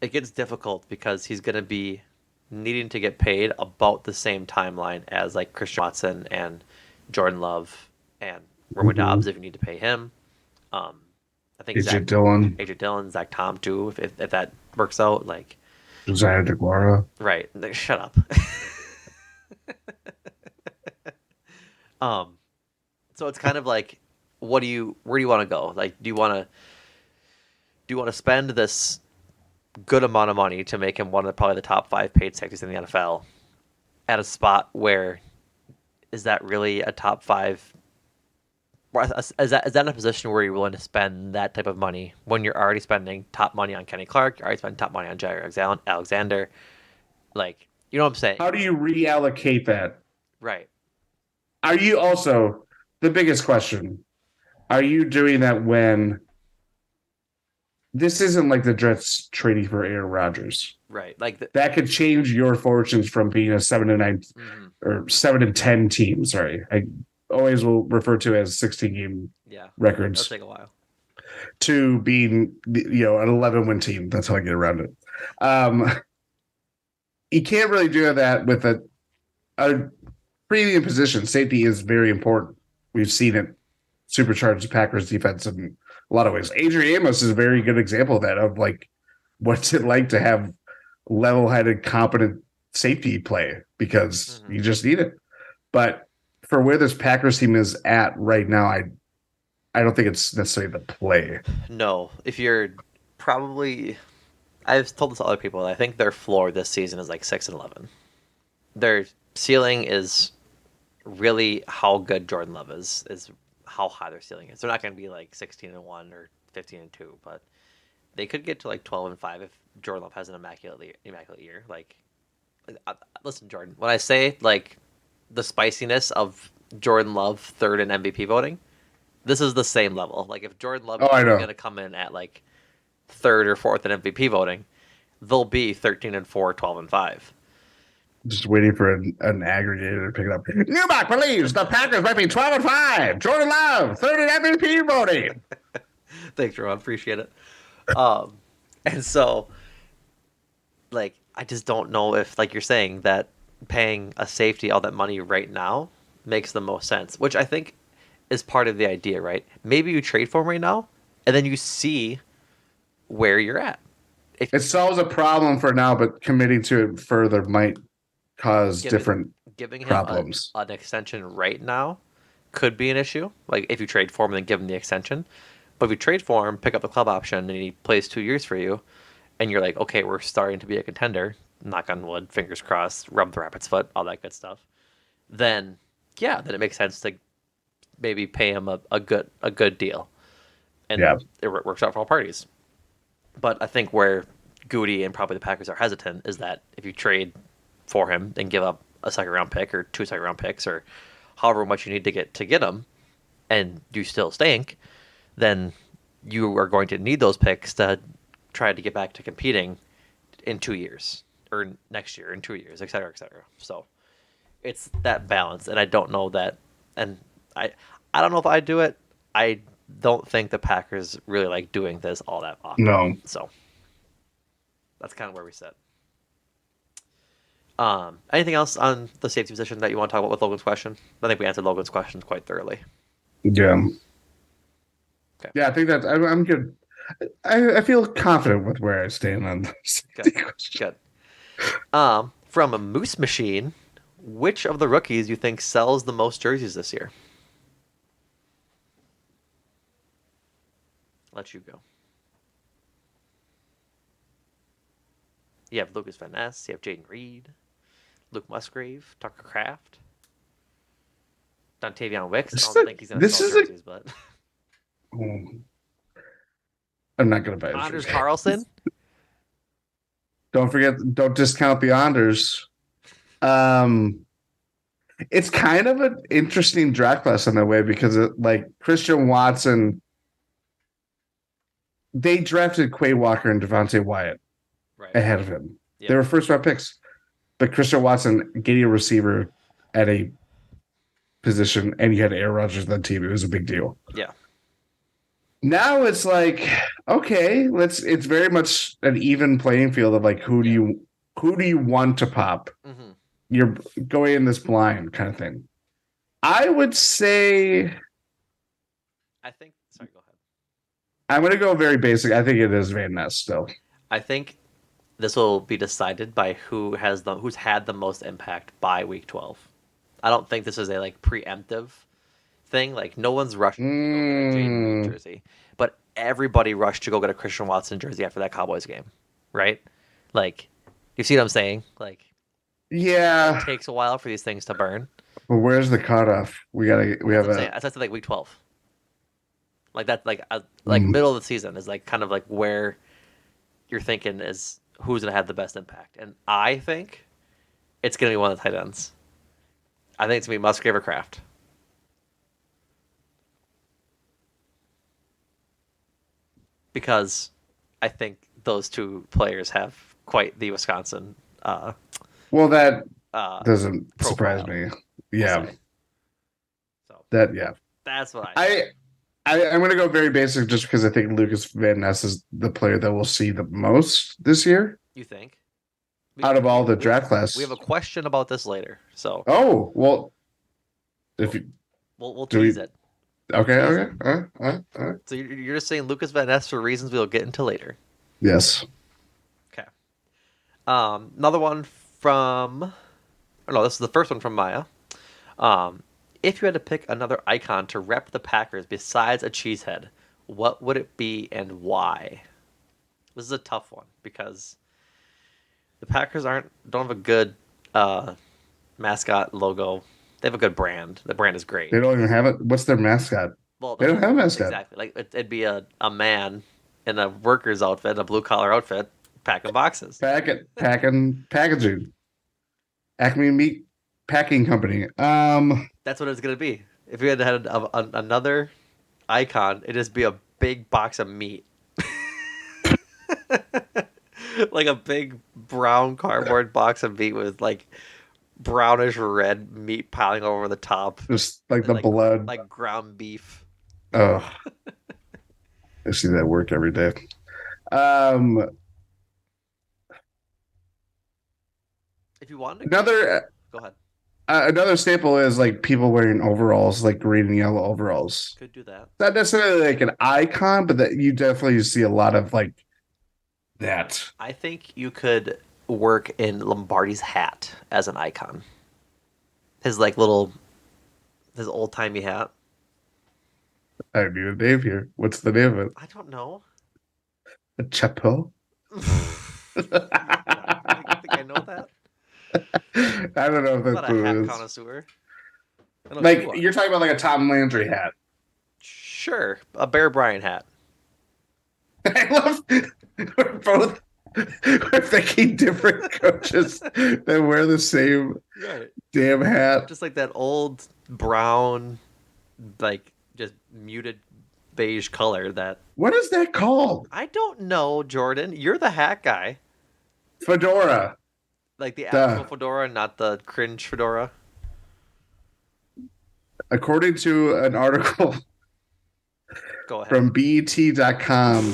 it gets difficult because he's going to be needing to get paid about the same timeline as like Christian Watson and Jordan Love and Romeo Mm-hmm. Dobbs if you need to pay him. Um, I think AJ Dillon, AJ Dillon, Zach Tom too, if that works out. Like, Josiah DeGuara. right? Shut up. um, so it's kind of like, where do you want to go? Like, do you want to spend this good amount of money to make him one of probably the top five paid safeties in the NFL at a spot where is that really a top five? Is that in a position where you're willing to spend that type of money when you're already spending top money on Kenny Clark, you're already spending top money on Jair Alexander? Like, you know what I'm saying? How do you reallocate that? Right. Are you also the biggest question? Are you doing that when this isn't like the Jets trading for Aaron Rodgers? Right. Like That could change your fortunes from being a 7-9 mhm. or 7-10 team. Sorry, I always will refer to it as 16 game Yeah. It'll records take a while. to being an 11-win team. That's how I get around it. Um, you can't really do that with a premium position. Safety is very important. We've seen it supercharge the Packers defense in a lot of ways. Adrian Amos is a very good example of that, of like what's it like to have level-headed, competent safety play because Hmm. you just need it. But for where this Packers team is at right now, I don't think it's necessarily the play. No, if you're probably, I've told this to other people. I think their floor this season is like 6-11. Their ceiling is really how good Jordan Love is how high their ceiling is. They're not going to be like 16-1 or 15-2, but they could get to like 12-5 if Jordan Love has an immaculate year. Like, listen, Jordan, when I say like the spiciness of Jordan Love third in MVP voting, this is the same level. Like, if Jordan Love Oh, is I even know. going to come in at like third or fourth in MVP voting, they'll be 13-4, 12-5. Just waiting for an aggregator to pick it up. Numac believes the Packers might be 12-5. Jordan Love, third in MVP voting. Thanks, Ron. Appreciate it. Um, and so, like, I just don't know if, like you're saying, that paying a safety all that money right now makes the most sense, which I think is part of the idea, right? Maybe you trade for him right now, and then you see where you're at. If It solves a problem for now, but committing to it further might cause giving different giving him problems. an extension right now could be an issue, like if you trade for him and then give him the extension. But if you trade for him, pick up the club option, and he plays 2 years for you, and you're like, okay, we're starting to be a contender. Knock on wood, fingers crossed, rub the rabbit's foot, all that good stuff. Then, yeah, then it makes sense to maybe pay him a good deal, and Yeah. it works out for all parties. But I think where Goody and probably the Packers are hesitant is that if you trade for him and give up a second round pick or two second round picks or however much you need to get him, and you still stink, then you are going to need those picks to try to get back to competing in 2 years or next year in 2 years, et cetera, et cetera. So it's that balance, and I don't know that, and I I don't know if I do it. I don't think the Packers really like doing this all that often. No. So that's kind of where we sit. Anything else on the safety position that you want to talk about with Logan's question? I think we answered Logan's questions quite thoroughly. Yeah. Okay, Yeah, I think that I'm good. I feel confident with where I stand on this. good, good. From a Moose Machine, which of the rookies you think sells the most jerseys this year? Let you go. You have Lucas Van Ness, you have Jaden Reed, Luke Musgrave, Tucker Kraft, Dontavion Wicks. I This is don't think he's going to this sell is a. jerseys, but Oh, I'm not gonna buy a Anders jersey. Carlson. Don't forget. Don't discount the Anders. Um, it's kind of an interesting draft class in that way because like Christian Watson, they drafted Quay Walker and Devontae Wyatt Right. ahead of him. They Yep. were first round picks, but Christian Watson getting a receiver at a position, and you had Aaron Rodgers on the team. It was a big deal. Yeah. Now it's like, okay, let's. It's very much an even playing field of like Yeah. who do you want to pop? Mm-hmm. You're going in this blind kind of thing. I would say I think. Sorry, go ahead. I'm going to go very basic. I think it is Van Ness still. I think this will be decided by who's had the most impact by week 12. I don't think this is a like preemptive thing. Like no one's rushing to go get a Jaden Reed Mm, jersey, but everybody rushed to go get a Christian Watson jersey after that Cowboys game, right? Like, you see what I'm saying? Like, it yeah, takes a while for these things to burn. but where's the cutoff? We That's have what I'm a. saying. That's like week 12. Like that, like Mm, middle of the season is like kind of like where you're thinking is who's gonna have the best impact, and I think it's gonna be one of the tight ends. I think it's gonna be Musgrave or Kraft because I think those two players have quite the Wisconsin well, that uh, doesn't surprise profile. me. We'll Yeah, say. So that yeah. that's what I think. I I'm going to go very basic just because I think Lucas Van Ness is the player that we'll see the most this year You think? out of all the We have draft we have class. a question about this later, so Oh well, if we'll you we'll do we tease it. We'll okay, tease it. okay, So you're just saying Lucas Van Ness for reasons we'll get into later. yes. Okay. Another one from. Oh no, this is the first one from Maya. Um, if you had to pick another icon to rep the Packers besides a cheesehead, what would it be and why? This is a tough one because the Packers don't have a good uh, mascot logo. They have a good brand. The brand is great. They don't even have it. What's their mascot? Well, They that's don't have a mascot. exactly like it'd be a man in a worker's outfit, a blue collar outfit, packing boxes. Packaging. Acme Meat Packing Company. That's what it's gonna be. If we had had another icon, it'd just be a big box of meat, like a big brown cardboard box of meat with like brownish red meat piling over the top, just like and the blood. like ground beef. Oh, I see that work every day. Um, If you wanted to another go ahead, another staple is like people wearing overalls, like green and yellow overalls. could do that. Not necessarily like an icon, but that you definitely see a lot of like that. I think you could work in Lombardi's hat as an icon. His like little his old timey hat. I need a name here. What's the name of it? I don't know. A Chapeau? Yeah, you think I know that? I don't know if I'm not that's a what hat it is. connoisseur. I know you Like are. you're talking about like a Tom Landry hat. Sure, a Bear Bryant hat. I love we're both we're thinking different coaches that wear the same Right. damn hat. Just like that old brown, like just muted beige color that What is that called? I don't know, Jordan. You're the hat guy. Fedora. Like the actual Duh. fedora, not the cringe fedora. According to an article Go ahead. from BET.com,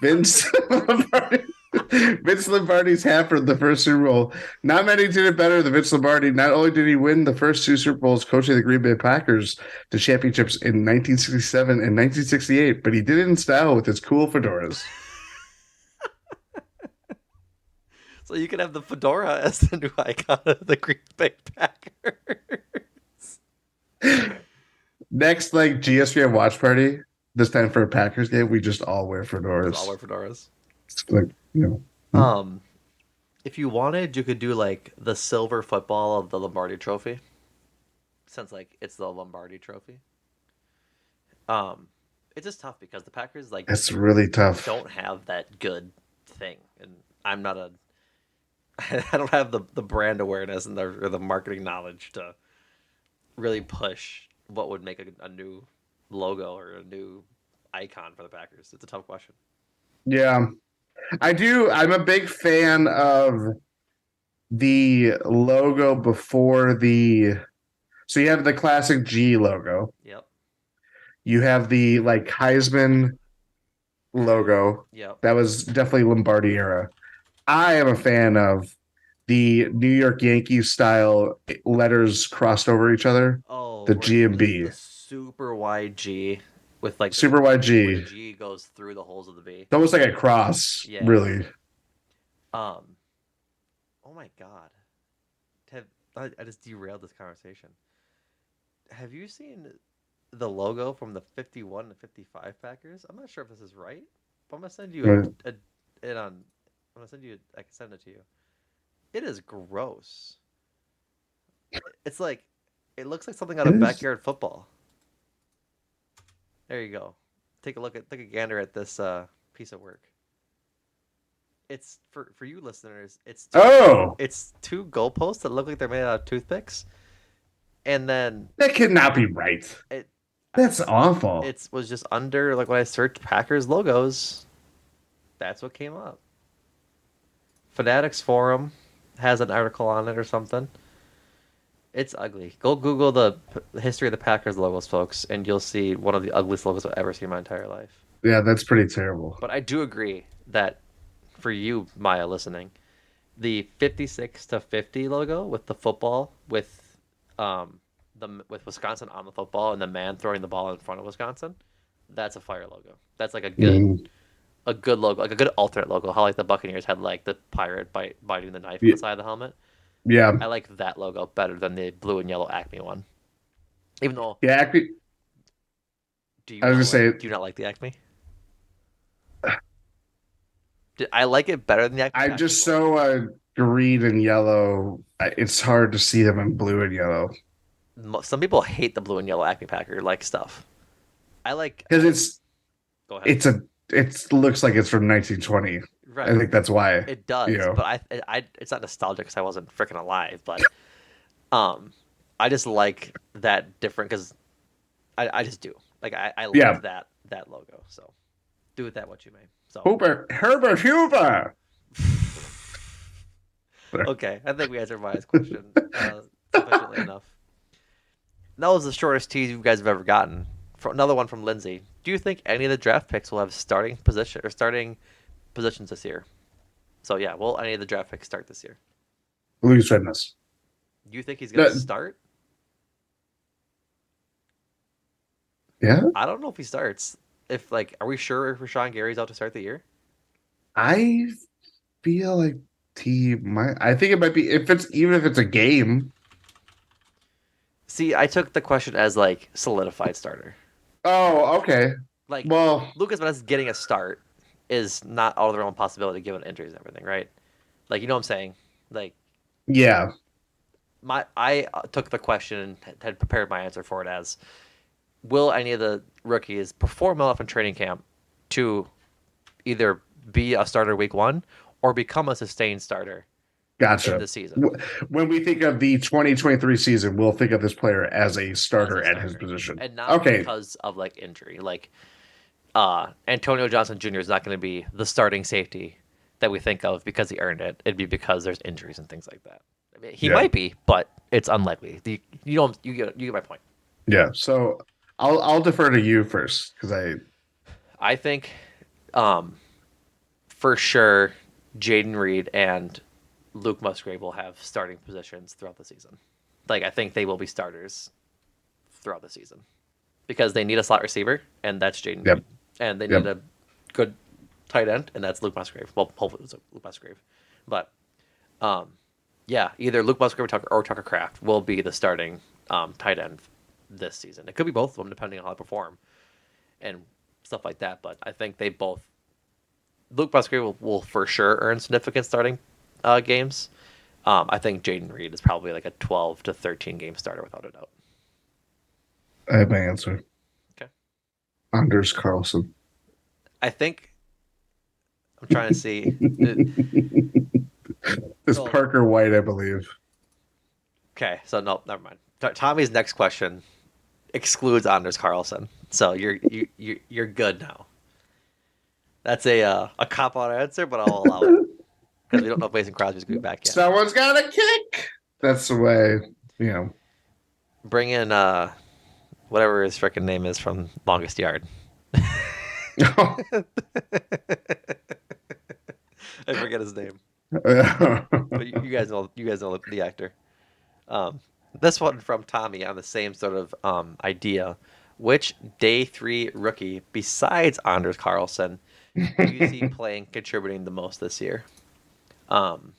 Vince Vince Lombardi. Lombardi, Vince Lombardi's hat for the first Super Bowl. Not many did it better than Vince Lombardi. Not only did he win the first two Super Bowls coaching the Green Bay Packers to championships in 1967 and 1968, but he did it in style with his cool fedoras. So you can have the fedora as the new icon of the Green Bay Packers. Next, like GSPN watch party, this time for a Packers game, we just all wear Just all fedoras. wear fedoras. It's like, Um, if you wanted, you could do like the silver football of the Lombardi Trophy, since like it's the Lombardi Trophy. Um, it's just tough because the Packers like it's really tough. don't have that good thing, and I'm not a I don't have the brand awareness and the marketing knowledge to really push what would make a new logo or a new icon for the Packers. It's a tough question. Yeah, I do. I'm a big fan of the logo before the. So you have the classic G logo. Yep. You have the like Heisman logo. Yep. That was definitely Lombardi era. I am a fan of the New York Yankees style letters crossed over each other. Oh, The where G and the B. super wide G with like Super where the YG. G goes through the holes of the B. It's almost like a cross, Yeah. really. Um. Oh my God. Have I just derailed this conversation? Have you seen the logo from the 51 to 55 Packers? I'm not sure if this is right, but I'm gonna send you Right. a it on. I'm gonna send you. I can send it to you. It is gross. It's like it looks like something out It of is. backyard football. There you go. Take a gander at this piece of work. It's for you listeners. Oh, It's two goalposts that look like they're made out of toothpicks, and then that cannot be right. it That's awful. it was just under like when I searched Packers logos, that's what came up. Fanatics Forum has an article on it or something. It's ugly. Go Google the history of the Packers logos, folks, and you'll see one of the ugliest logos I've ever seen in my entire life. Yeah, that's pretty terrible. But I do agree that for you, Maya, listening, the 56 to 50 logo with the football with Wisconsin on the football and the man throwing the ball in front of Wisconsin, that's a fire logo. That's like Mm, a good logo, like a good alternate logo. How like the Buccaneers had like the pirate biting the knife on the y- side of the helmet. yeah, I like that logo better than the blue and yellow Acme one. Even though, yeah. Actually, I was gonna say, do you not like the Acme? I like it better than the Acme I'm Packers just one. so green and yellow. It's hard to see them in blue and yellow Some people hate the blue and yellow Acme Packer like stuff. because I go ahead. it looks like it's from 1920. I Right. think that's why. It You does, know, but it's not nostalgic because I wasn't freaking alive, but um, I just like that different because I just do like I like yeah. that logo. So do with that what you may. So Herbert Hoover. okay, I think we answered Maya's question sufficiently enough. That was the shortest tease you guys have ever gotten. For another one from Lindsay. Do you think any of the draft picks will have starting positions this year? So yeah, will any of the draft picks start this year? Louis Fitness. Do you think he's gonna start? Yeah, I don't know if he starts. If like, are we sure if Rashawn Gary's out to start the year? I feel like he might. I think it might be if it's even if it's a game. See, I took the question as like solidified starter. Oh, okay. Like Well, Lucas Vaness getting a start is not out of the realm of possibility given injuries and everything, right? Like you know what I'm saying? Like yeah, I took the question and had prepared my answer for it as will any of the rookies perform well enough in training camp to either be a starter week one or become a sustained starter in gotcha. the season When we think of the 2023 season, we'll think of this player as a as starter a at his starter position. and not Okay. because of like injury. Like Antonio Johnson Jr. is not going to be the starting safety that we think of because he earned it. It'd be because there's injuries and things like that. I mean, he Yeah. might be, but it's unlikely. You get my point. Yeah. So I'll defer to you first because I think um, for sure Jaden Reed and Luke Musgrave will have starting positions throughout the season. Like I think they will be starters throughout the season because they need a slot receiver, and that's Jaden yep, Reed, and they need yep. a good tight end, and that's Luke Musgrave. Well, hopefully it's Luke Musgrave, but yeah, either Luke Musgrave or Tucker Kraft will be the starting tight end this season. It could be both of them depending on how they perform and stuff like that. But I think they both Luke Musgrave will for sure earn significant starting games. I think Jaden Reed is probably like a 12 to 13 game starter without a doubt. I have my answer. Okay. Anders Carlson. I think I'm trying to see. This So Parker White, I believe. okay, so no, never mind. Tommy's next question excludes Anders Carlson, so you're good now. That's a cop out answer, but I'll allow it because we don't know if Mason Crosby's going to be back yet. Someone's got a kick. That's the way, you know. Bring in whatever his freaking name is from Longest Yard. I forget his name, but you guys know the actor. Um, this one from Tommy on the same sort of idea. Which day three rookie besides Anders Carlson do you see playing contributing the most this year? Um,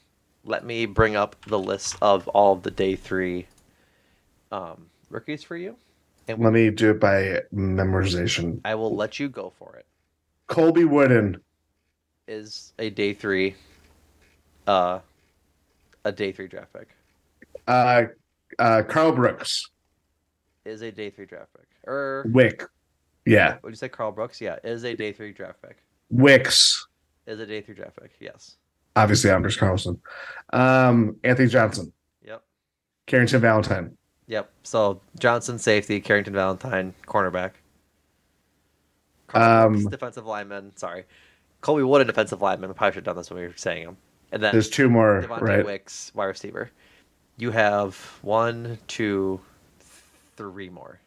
Let me bring up the list of all of the day three rookies for you, and Let me do it by memorization. I will let you go for it. Colby Wooden. Is uh, a day three draft pick? Uh, Carl Brooks. Is a day three draft pick? Or Wick. Yeah. would you say Carl Brooks? Yeah, is a day three draft pick. Wicks. Is a day three draft pick. Yes. Obviously, Anders Carlson. Anthony Johnson. Yep. Carrington Valentine. Yep. So Johnson safety, Carrington Valentine cornerback, Carl Brooks Um, defensive lineman. Sorry, Colby Wood a defensive lineman. We probably should have done this when we were saying him. And then there's two more, Devontae right? Wicks, wide receiver. You have one, two, three more.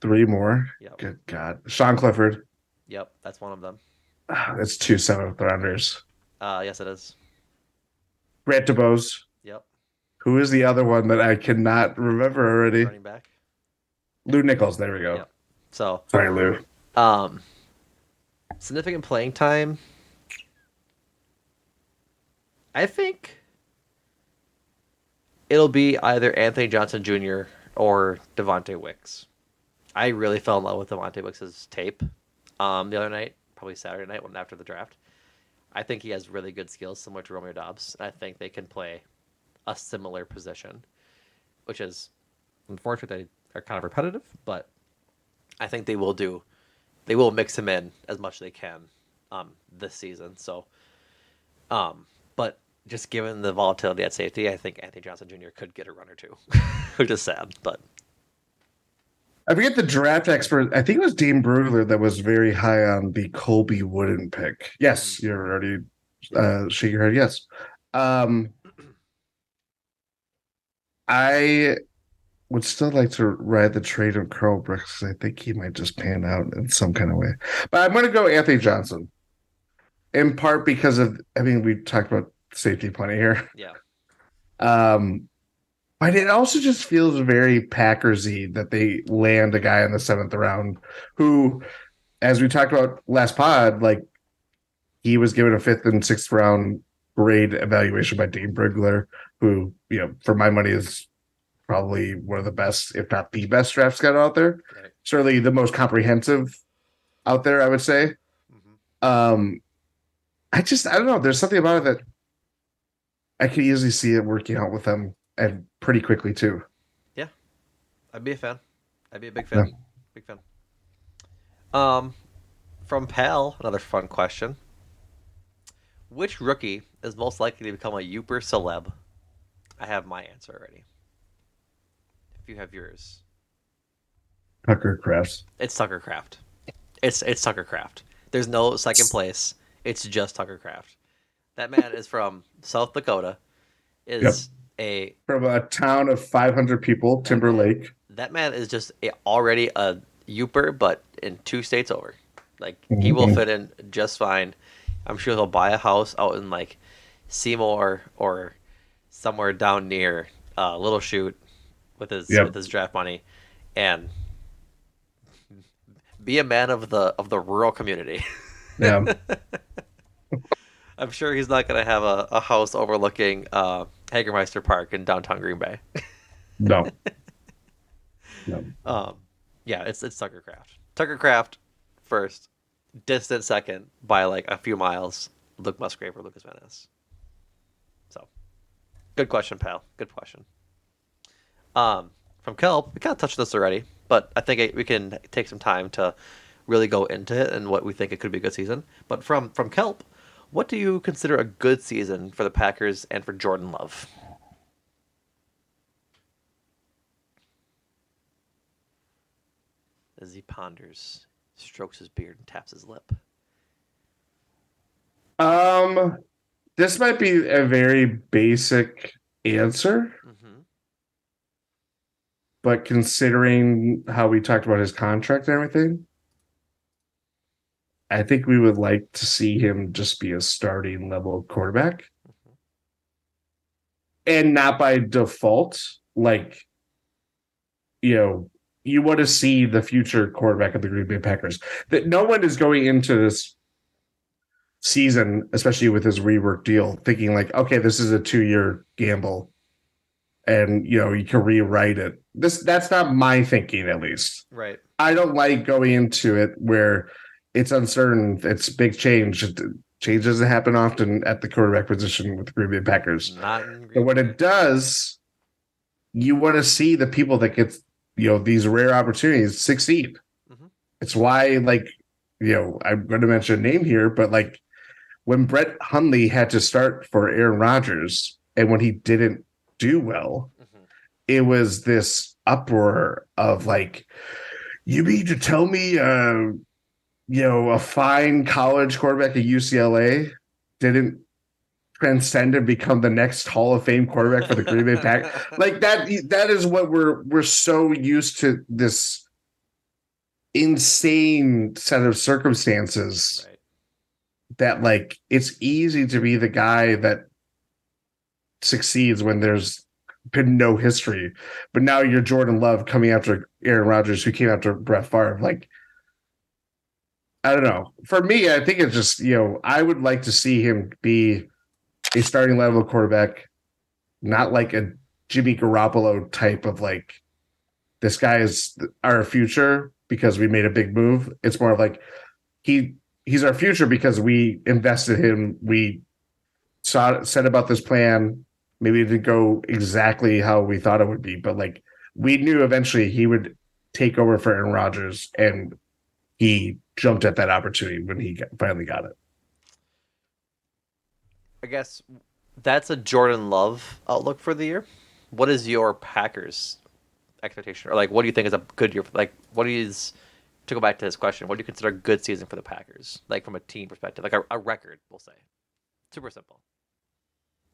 Three more. Yep. Good God. Sean Clifford. Yep. That's one of them. That's two seventh rounders. Yes, it is. Grant DeBose. Yep. Who is the other one that I cannot remember already? Running back. Lou Nichols. There we go. Yep. So, Sorry, Lou. um, significant playing time. I think it'll be either Anthony Johnson Jr. or Devontae Wicks. I really fell in love with Devontae Wicks' tape the other night, probably Saturday night when after the draft. I think he has really good skills, similar to Romeo Dobbs. I think they can play a similar position, which is unfortunate they are kind of repetitive, but I think they will do. They will mix him in as much as they can this season. So, but just given the volatility at safety, I think Anthony Johnson Jr. could get a run or two, which is sad. But I forget the draft expert. I think it was Dean Brugler that was very high on the Colby Wooden pick. Yes, you're already yep. shaking your head. Yes. Um, I would still like to ride the trade of Carl Brooks. I think he might just pan out in some kind of way. But I'm going to go Anthony Johnson in part because of, I mean, we talked about safety plenty here. Yeah. Um, but it also just feels very Packersy that they land a guy in the seventh round who, as we talked about last pod, like he was given a fifth and sixth round grade evaluation by Dean Brigler, who, you know, for my money is probably one of the best, if not the best draft scout out there. Right. Certainly the most comprehensive out there, I would say. Hmm. Um, I don't know. There's something about it that I could easily see it working out with them and pretty quickly too. Yeah, I'd be a fan. I'd be a big Yeah. fan. Big fan. Um, from Pal, another fun question. Which rookie is most likely to become a Uper celeb? I have my answer already. If you have yours, Tucker Crafts. it's Tucker Craft. It's Tucker Craft. There's no second place. It's just Tucker Craft. That man is from South Dakota. Yep. Is a From a town of 500 people, that man. Timberlake. That man is just already a Uper, but in 2 states over. Like he will Mhm. fit in just fine. I'm sure he'll buy a house out in like Seymour or somewhere down near Little Chute with Yep. his draft money, and be a man of the rural community. Yeah. I'm sure he's not gonna have a house overlooking Hagermeister Park in downtown Green Bay. No. No. Um, yeah, it's Tucker Craft. Tucker Craft first, distant second by like a few miles. Luke Musgrave or Lucas Van Ness. So, good question, pal. Good question. From Kelp, we kind of touched this already, but I think we can take some time to really go into it and what we think it could be a good season. But from Kelp, what do you consider a good season for the Packers and for Jordan Love? As he ponders, strokes his beard, and taps his lip. Um, this might be a very basic answer, Mm-hmm. but considering how we talked about his contract and everything, I think we would like to see him just be a starting level quarterback Mm-hmm. and not by default. Like, you know, you want to see the future quarterback of the Green Bay Packers. That no one is going into this season, especially with his rework deal, thinking like, okay, this is a 2-year gamble and you can rewrite it. That's not my thinking, at least. Right. I don't like going into it where it's uncertain, it's big change. Change doesn't happen often at the quarterback position with the Green Bay Packers. Not in But Green when Bay. it does, you want to see the people that get these rare opportunities succeed. Mm-hmm. It's why, like, I'm going to mention a name here, but like when Brett Hundley had to start for Aaron Rodgers and when he didn't do well, Mm-hmm. it was this uproar of like, you mean to tell me, a fine college quarterback at UCLA didn't transcend and become the next Hall of Fame quarterback for the Green Bay Pack? Like that is what we're so used to, this insane set of circumstances Right. that like it's easy to be the guy that succeeds when there's been no history. But now you're Jordan Love coming after Aaron Rodgers, who came after Brett Favre. Like, I don't know. For me, I think it's just, I would like to see him be a starting level quarterback, not like a Jimmy Garoppolo type of like, this guy is our future because we made a big move. It's more of like he's our future because we invested him. We said about this plan. Maybe it didn't go exactly how we thought it would be, but like we knew eventually he would take over for Aaron Rodgers, and he jumped at that opportunity when he finally got it. I guess that's a Jordan Love outlook for the year. What is your Packers expectation, or like, what do you think is a good year? Like, what is to go back to this question? What do you consider a good season for the Packers? Like from a team perspective, like a record, we'll say. Super simple.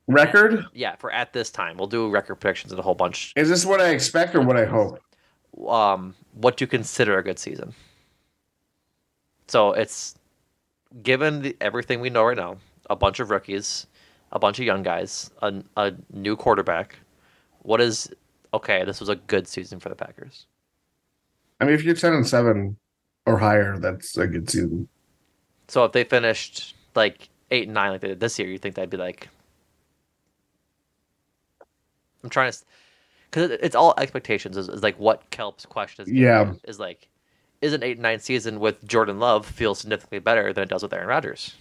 Record? Yeah, for at this time, we'll do record predictions and a whole bunch. Is this what I expect or what I hope? What do you consider a good season? So it's given everything we know right now, a bunch of rookies, a bunch of young guys, a new quarterback. What is okay? This was a good season for the Packers. I mean, if you're 10-7 or higher, that's a good season. So if they finished like 8 and 9 like they did this year, you think that'd be like? I'm trying to, because it's all expectations. Is like what Kelp's question is getting Yeah, at is like, is an 8 and 9 season with Jordan Love feel significantly better than it does with Aaron Rodgers?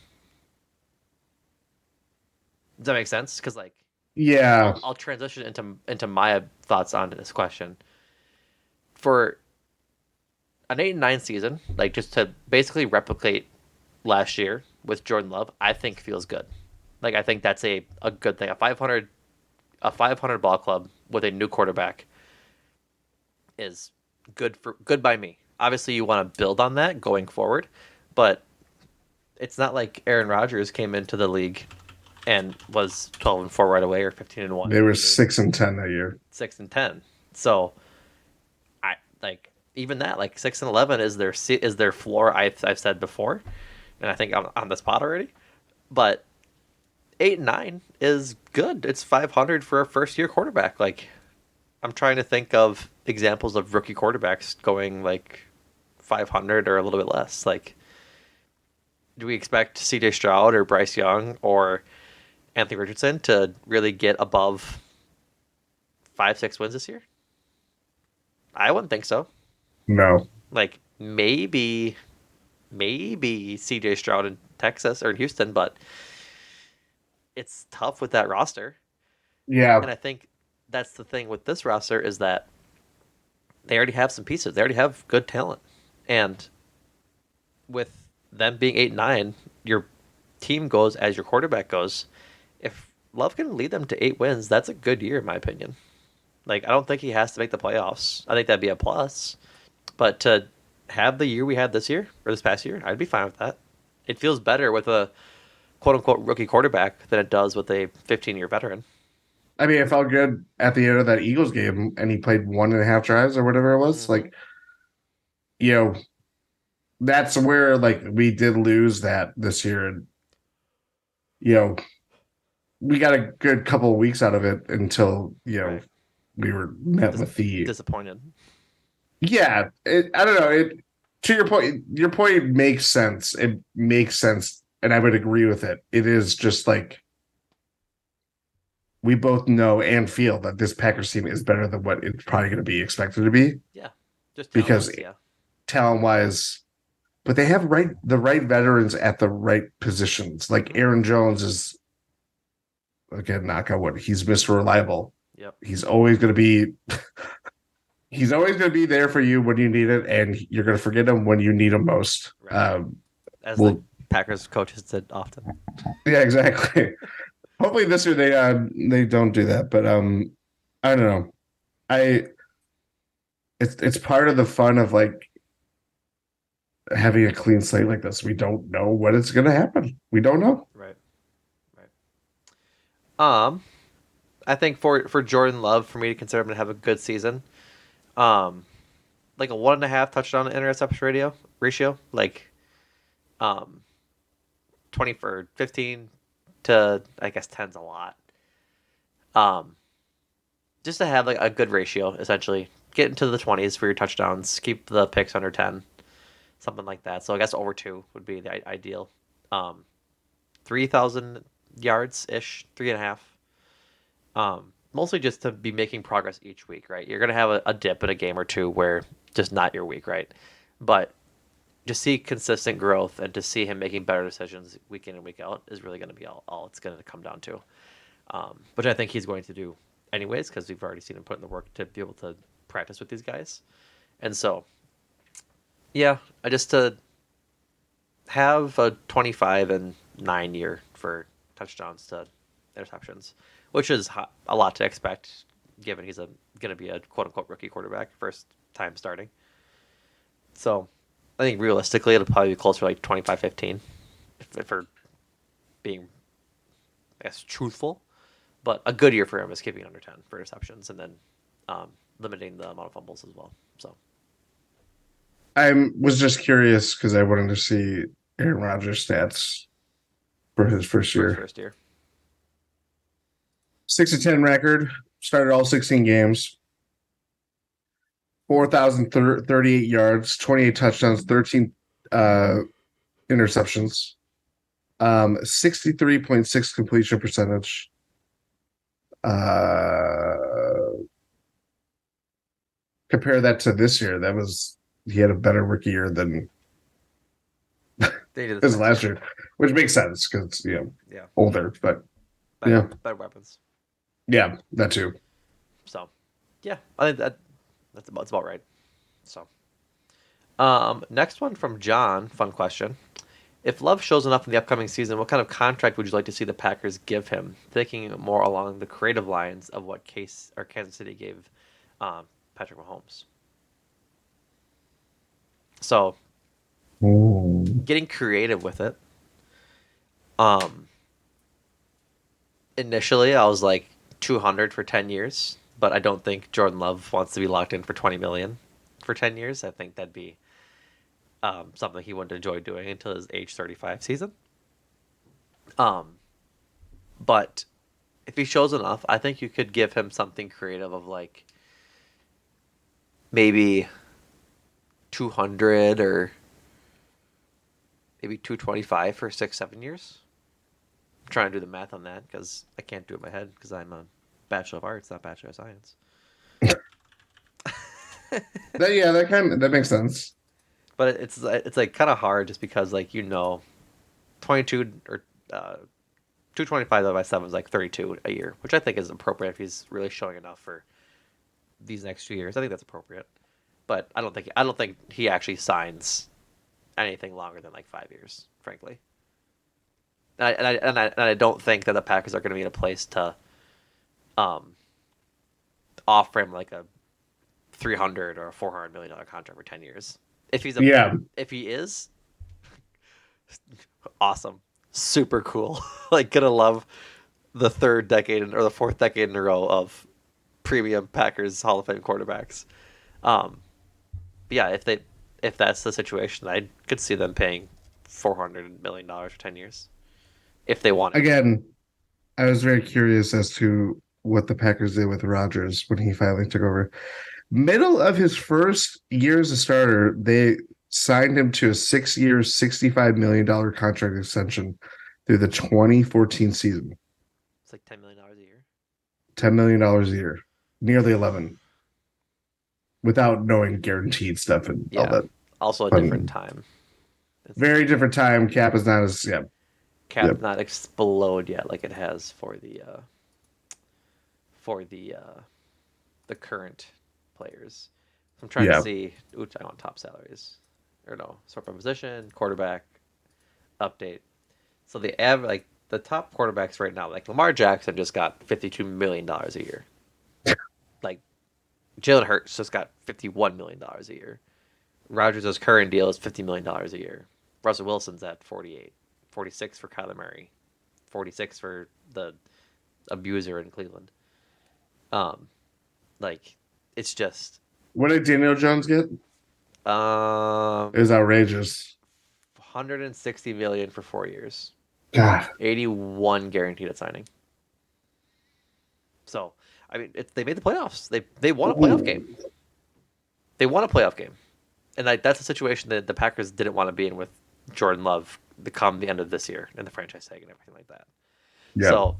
Does that make sense? Because like, yeah, I'll transition into my thoughts on this question for an 8 and 9 season, like just to basically replicate last year with Jordan Love. I think feels good. Like I think that's a good thing. A 500 ball club with a new quarterback is good by me. Obviously, you want to build on that going forward, but it's not like Aaron Rodgers came into the league and was 12-4 right away or 15-1. they were They were 6-10 that year. 6-10. So I like even that like 6-11 is their floor. I've said before, and I think I'm on the spot already. But 8 and 9 is good. It's 500 for a first year quarterback. Like I'm trying to think of examples of rookie quarterbacks going like 500 or a little bit less. Like, do we expect C.J. Stroud or Bryce Young or Anthony Richardson to really get above 5-6 wins this year? I wouldn't think so. No. Like maybe C.J. Stroud in Texas or in Houston, but it's tough with that roster. Yeah. And I think that's the thing with this roster is that they already have some pieces. They already have good talent, and with them being 8 and 9, your team goes as your quarterback goes. If Love can lead them to 8 wins, that's a good year in my opinion. Like I don't think he has to make the playoffs. I think that'd be a plus. But to have the year we had this year or this past year, I'd be fine with that. It feels better with a quote unquote rookie quarterback than it does with a 15-year veteran. I mean, it felt good at the end of that Eagles game, and he played 1.5 drives or whatever it was. Mm-hmm. Like, you know, that's where like we did lose that this year, and you know, we got a good couple of weeks out of it until Right. we were met Dis- with the disappointed. yeah. I don't know. It to your point. Your point makes sense. It makes sense, and I would agree with it. It is just like we both know and feel that this Packers team is better than what it's probably going to be expected to be Yeah. Just talent because wise, yeah. talent wise, but they have the right veterans at the right positions. Like Mm-hmm. Aaron Jones is again, knock on wood, he's Mr. Reliable. Yep. He's always going to be he's always going to be there for you when you need it, and you're going to forget him when you need him most. Right. As the Well, Packers coaches said often. yeah, exactly. Hopefully this year they don't do that, but I don't know. I it's part of the fun of like having a clean slate like this. We don't know what it's going to happen. We don't know. Right. Right. Um, I think for Jordan Love, for me to consider him to have a good season, um, like a 1.5 touchdown to interception ratio, like 20 for 15 to I guess 10's a lot. Um, just to have like a good ratio, essentially, get into the 20s for your touchdowns, keep the picks under 10, something like that. So I guess over 2 would be the ideal. 3,000 yards ish, 3.5. Mostly just to be making progress each week, right? You're gonna have a dip in a game or two where just not your week, right? But just see consistent growth and to see him making better decisions week in and week out is really going to be all it's going to come down to. Which I think he's going to do anyways because we've already seen him put in the work to be able to practice with these guys. And so, yeah, I just to have a 25-9 year for touchdowns to interceptions, which is a lot to expect given he's going to be a quote unquote rookie quarterback first time starting. So I think realistically it'll probably be closer to like 25-15 if we're being, I guess, truthful. But a good year for him is keeping under 10 for interceptions and then limiting the amount of fumbles as well. So I was just curious because I wanted to see Aaron Rodgers' stats for his first for his year. first year. 6-10 record, started all 16 games, 4,038 yards, 28 touchdowns, 13 uh, interceptions, 63.6 completion percentage, uh, compare that to this year. That was he had a better rookie year than They did this his next last year. year, which makes sense because Yeah, older. But better yeah, better weapons. yeah, that too. So yeah, I think that's about right. So next one from John. Fun question. If Love shows enough in the upcoming season, what kind of contract would you like to see the Packers give him? Thinking more along the creative lines of what Case or Kansas City gave Patrick Mahomes. So Ooh. getting creative with it. Um, Initially, I was like 200 for 10 years, but I don't think Jordan Love wants to be locked in for 20 million for 10 years. I think that'd be something he wouldn't enjoy doing until his age 35 season. Um, but if he shows enough, I think you could give him something creative of like maybe 200 or maybe 225 for 6, 7 years. I'm trying to do the math on that because I can't do it in my head because I'm a Bachelor of Arts, not Bachelor of Science. That makes sense. But it's like kind of hard just because like 22 or 225 divided by 7 is like 32 a year, which I think is appropriate if he's really showing enough for these next 2 years. I think that's appropriate. But I don't think he actually signs anything longer than like 5 years, frankly. And I don't think that the Packers are going to be in a place to um, offer him like a 300 or a $400 million contract for 10 years. If he's a Yeah, if he is awesome, super cool, like gonna love the third decade or the fourth decade in a row of premium Packers Hall of Fame quarterbacks. Um, but yeah, if that's the situation, I could see them paying $400 million for 10 years if they wanted to. again, I was very curious as to what the Packers did with Rodgers when he finally took over. Middle of his first year as a starter, they signed him to a 6 year, $65 million contract extension through the 2014 season. It's like $10 million a year. $10 million a year, nearly 11, without knowing guaranteed stuff and all Yeah, that also a different fun. time. It's Very different time. Cap is not as cap yep, not explode yet like it has for the current players. So I'm trying to yeah. see. Ooh, I want top salaries, or no, sort by position, quarterback update. So the top quarterbacks right now, like Lamar Jackson, just got $52 million a year. Like Jalen Hurts just got $51 million a year. Rodgers' current deal is $50 million a year. Russell Wilson's at 48, 46 for Kyler Murray, 46 for the abuser in Cleveland. Um, like it's just What did Daniel Jones get? um It was outrageous. 160 million for 4 years, God. 81 guaranteed at signing. So I mean, they made the playoffs. They won a playoff game. Ooh. They won a playoff game, and that's a situation that the Packers didn't want to be in with Jordan Love come the end of this year and the franchise tag and everything like that. Yeah. So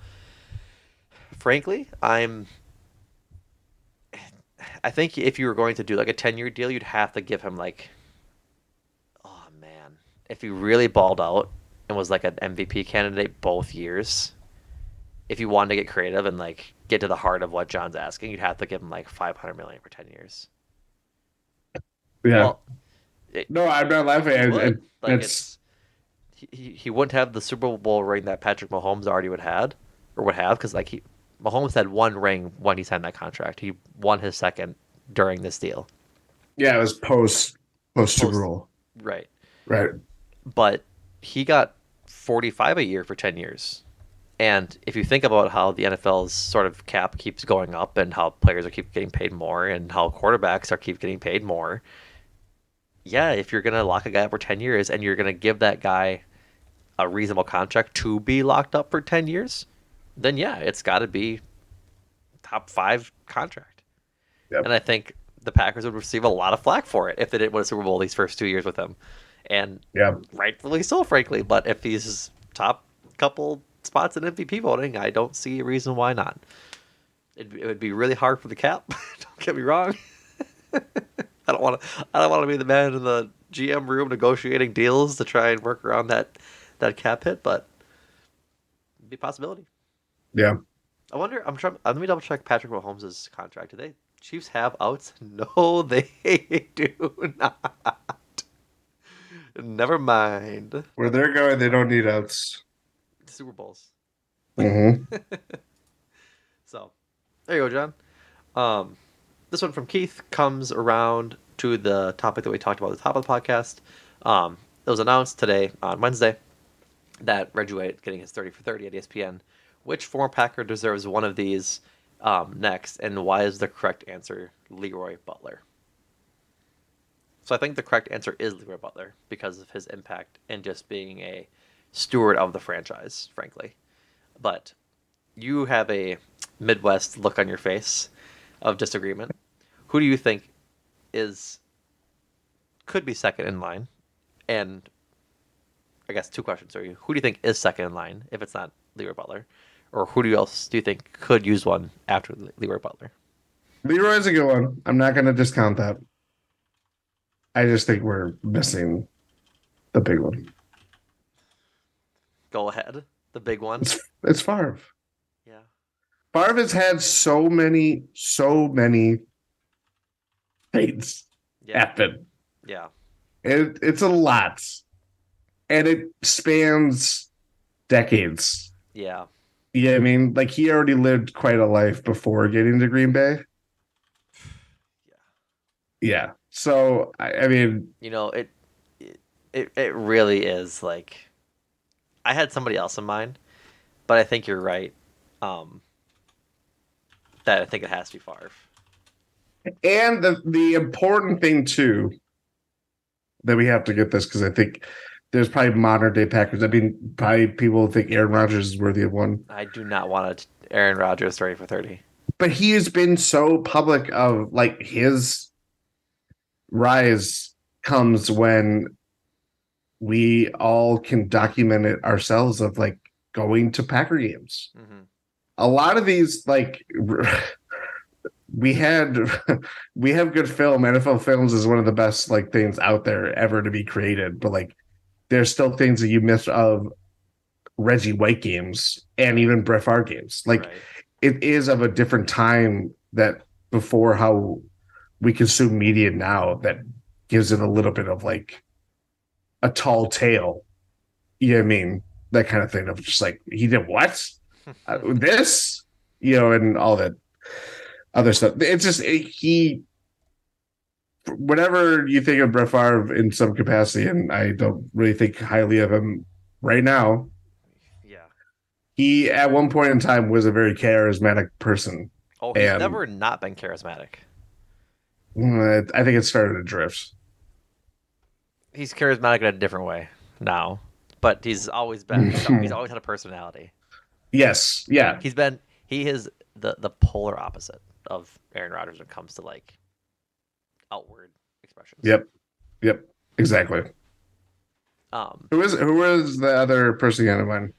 frankly, I think if you were going to do like a 10-year deal, you'd have to give him like, oh man, if he really balled out and was like an MVP candidate both years, if you wanted to get creative and like get to the heart of what John's asking, you'd have to give him like 500 million for 10 years. Yeah. Well, it, No, I'm not laughing. you would like That's it's he wouldn't have the Super Bowl ring that Patrick Mahomes already would have because like he Mahomes had one ring when he signed that contract. He won his second during this deal. yeah, it was post Super Post Bowl. right, Right. but he got 45 a year for 10 years. And if you think about how the NFL's sort of cap keeps going up and how players are keep getting paid more and how quarterbacks are keep getting paid more, yeah, if you're gonna lock a guy up for 10 years and you're gonna give that guy a reasonable contract to be locked up for 10 years, then yeah, it's got to be top 5 contract. Yep. And I think the Packers would receive a lot of flack for it if they didn't win a Super Bowl these first 2 years with him. And Yeah. rightfully so, frankly. But if he's top couple spots in MVP voting, I don't see a reason why not. It would be really hard for the cap. Don't get me wrong. I don't want to be the man in the GM room negotiating deals to try and work around that cap hit, but it'd be a possibility. Yeah. I wonder. I'm trying. Let me double check Patrick Mahomes' contract. Do they Chiefs have outs? No, they do not. Never mind. Where they're going, they don't need outs. Super Bowls. Hmm. So there you go, John. Um, this one from Keith comes around to the topic that we talked about at the top of the podcast. It was announced today on Wednesday that Reggie White getting his 30 for 30 at ESPN. Which former Packer deserves one of these next, and why is the correct answer Leroy Butler? So I think the correct answer is Leroy Butler because of his impact and just being a steward of the franchise, frankly. But you have a Midwest look on your face of disagreement. Who do you think is could be second in line? And I guess two questions are you. Who do you think is second in line if it's not Leroy Butler? Or who do you else do you think could use one after Leroy Butler? Leroy's a good one. I'm not going to discount that. I just think we're missing the big one. Go ahead. The big one. It's Favre. Yeah. Favre has had so many things Yeah. happen. Yeah. It's a lot, and it spans decades. Yeah. Yeah, I mean, like he already lived quite a life before getting to Green Bay. Yeah. Yeah, so I mean, You know, it really is like I had somebody else in mind, but I think you're right. Um, that I think it has to be Favre. and the important thing too that we have to get this because I think there's probably modern day Packers. I mean, probably people think Aaron Rodgers is worthy of one, I do not want Aaron Rodgers 30 for 30. but he has been so public of like his rise comes when we all can document it ourselves of like going to Packer games. Mm-hmm. A lot of these like we had we have good film. NFL Films is one of the best like things out there ever to be created, but like there's still things that you miss of Reggie White games and even Brett Favre games. Like Right. it is of a different time that before how we consume media now that gives it a little bit of like a tall tale. You know what I mean? That kind of thing of just like he did what? This, and all that other stuff. It's just he. Whatever you think of Brett Favre in some capacity, and I don't really think highly of him right now. Yeah. He at one point in time was a very charismatic person, Oh, he's and never not been charismatic. I think it started to drift. He's charismatic in a different way now, but he's always had a personality. Yes, yeah, He is the polar opposite of Aaron Rodgers when it comes to like outward expressions. yep, yep, exactly. Um, Who was the other person you had in mind?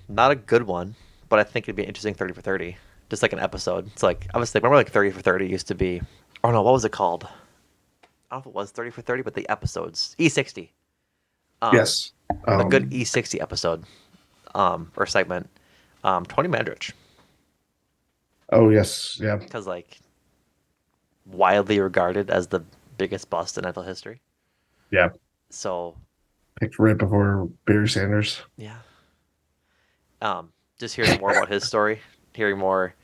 not a good one, but I think it'd be an interesting 30 for 30. Just like an episode. It's like I was thinking, remember like 30 for 30 used to be. Oh no, what was it called? I don't know if it was 30 for 30, but the episodes E60. Um, Yes. a good Um, E60 episode, or segment. Tony Mandrich, oh yes, yeah, because like widely regarded as the biggest bust in NFL history. yeah. So Picked right before Barry Sanders. yeah, just hearing more about his story, hearing more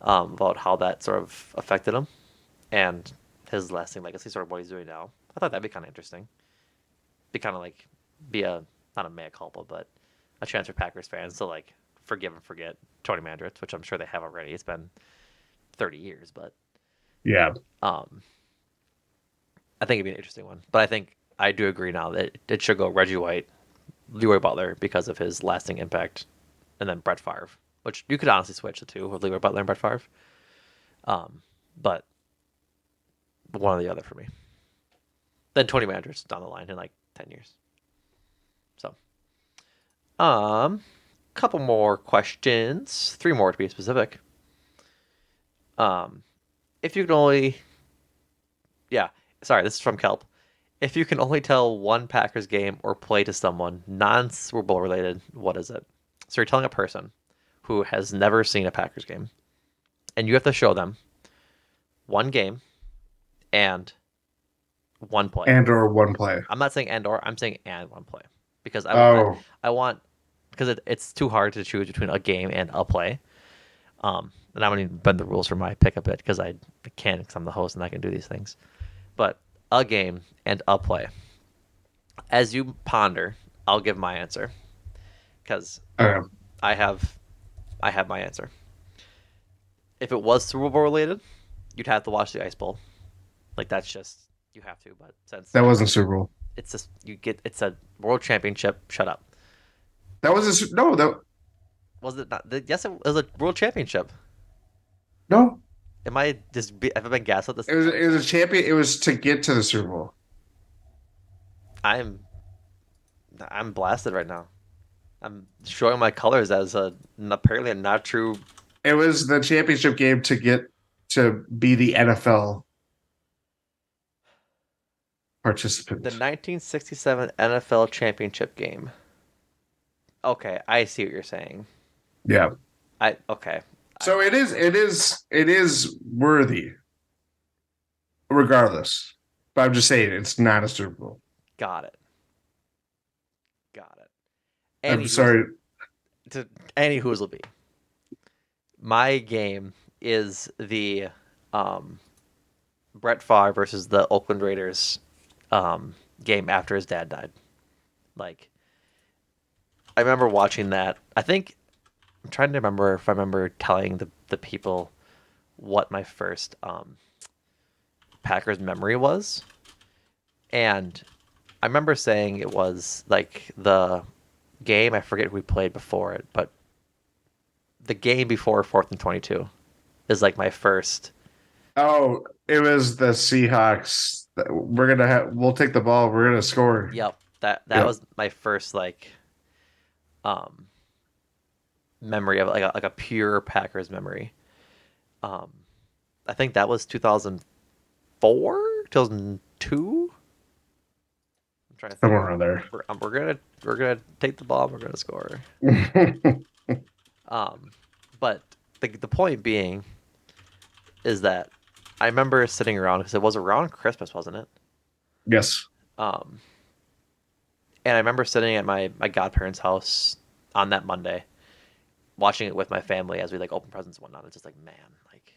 about how that sort of affected him, and his lasting legacy, sort of what he's doing now. I thought that'd be kind of interesting. Be kind of like be a not a mea culpa, but a chance for Packers fans to like forgive and forget Tony Mandrich, which I'm sure they have already. It's been 30 years, but Yeah, um, I think it'd be an interesting one. But I think I do agree now that it should go Reggie White, Leroy Butler because of his lasting impact, and then Brett Favre, which you could honestly switch the two with Leroy Butler and Brett Favre. But one or the other for me. Then Tony Mandrich down the line in like 10 years. So, couple more questions, three more to be specific. Um, if you can only Yeah, sorry, this is from Kelp. If you can only tell one Packers game or play to someone non Super Bowl related, what is it? So you're telling a person who has never seen a Packers game, and you have to show them one game and one play. And or one play. I'm not saying and or, I'm saying and one play because Oh, I want because it's too hard to choose between a game and a play. And I'm gonna bend the rules for my pick a bit because I can because I'm the host and I can do these things. But a game and a play. As you ponder, I'll give my answer because okay. I have I have my answer. If it was Super Bowl related, you'd have to watch the Ice Bowl. Like that's just you have to. But since That wasn't Super Bowl. it's just it's a World Championship. Shut up. That was no, that Was it not? Yes, it was a World Championship. no. Have I been gaslit this It was entire it was a time? champion. It was to get to the Super Bowl. I'm I'm blasted right now. I'm showing my colors as apparently a not true. It was the championship game to get to be the NFL The participant. 1967 NFL Championship game. Okay, I see what you're saying. Yeah. I okay. I So it is worthy regardless. But I'm just saying it's not a Super Bowl. got it. Got it. I'm Anywho's sorry. to anywho's will be. My game is the um Brett Favre versus the Oakland Raiders game after his dad died. Like I remember watching that. I think I'm trying to remember if I remember telling the people what my first Packers memory was. And I remember saying it was like the game, I forget who we played before it, but the game before 4th and 22 is like my first. Oh, it was the Seahawks. We'll take the ball. We're gonna score. Yep, that Yep. was my first like um memory of like a pure Packers memory. Um I think that was 2004, 2002. I'm trying to think. Somewhere around there. We're gonna take the ball. And we're gonna score. Um, but the point being is that I remember sitting around because it was around Christmas, wasn't it? Yes. Um, and I remember sitting at my godparents' house on that Monday, watching it with my family as we like open presents and whatnot. It's just like, man, like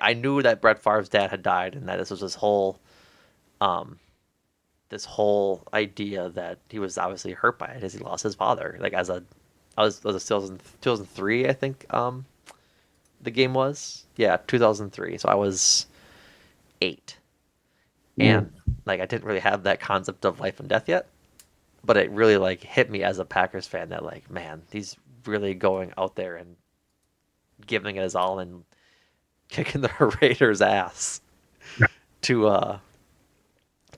I knew that Brett Favre's dad had died and that this was um this whole idea that he was obviously hurt by it as he lost his father. Like as a I was a 2003, I think the game was. Yeah, 2003. So I was 8. Mm. And like I didn't really have that concept of life and death yet, but it really like hit me as a Packers fan that like, man, he's really going out there and giving it his all and kicking the Raiders ass to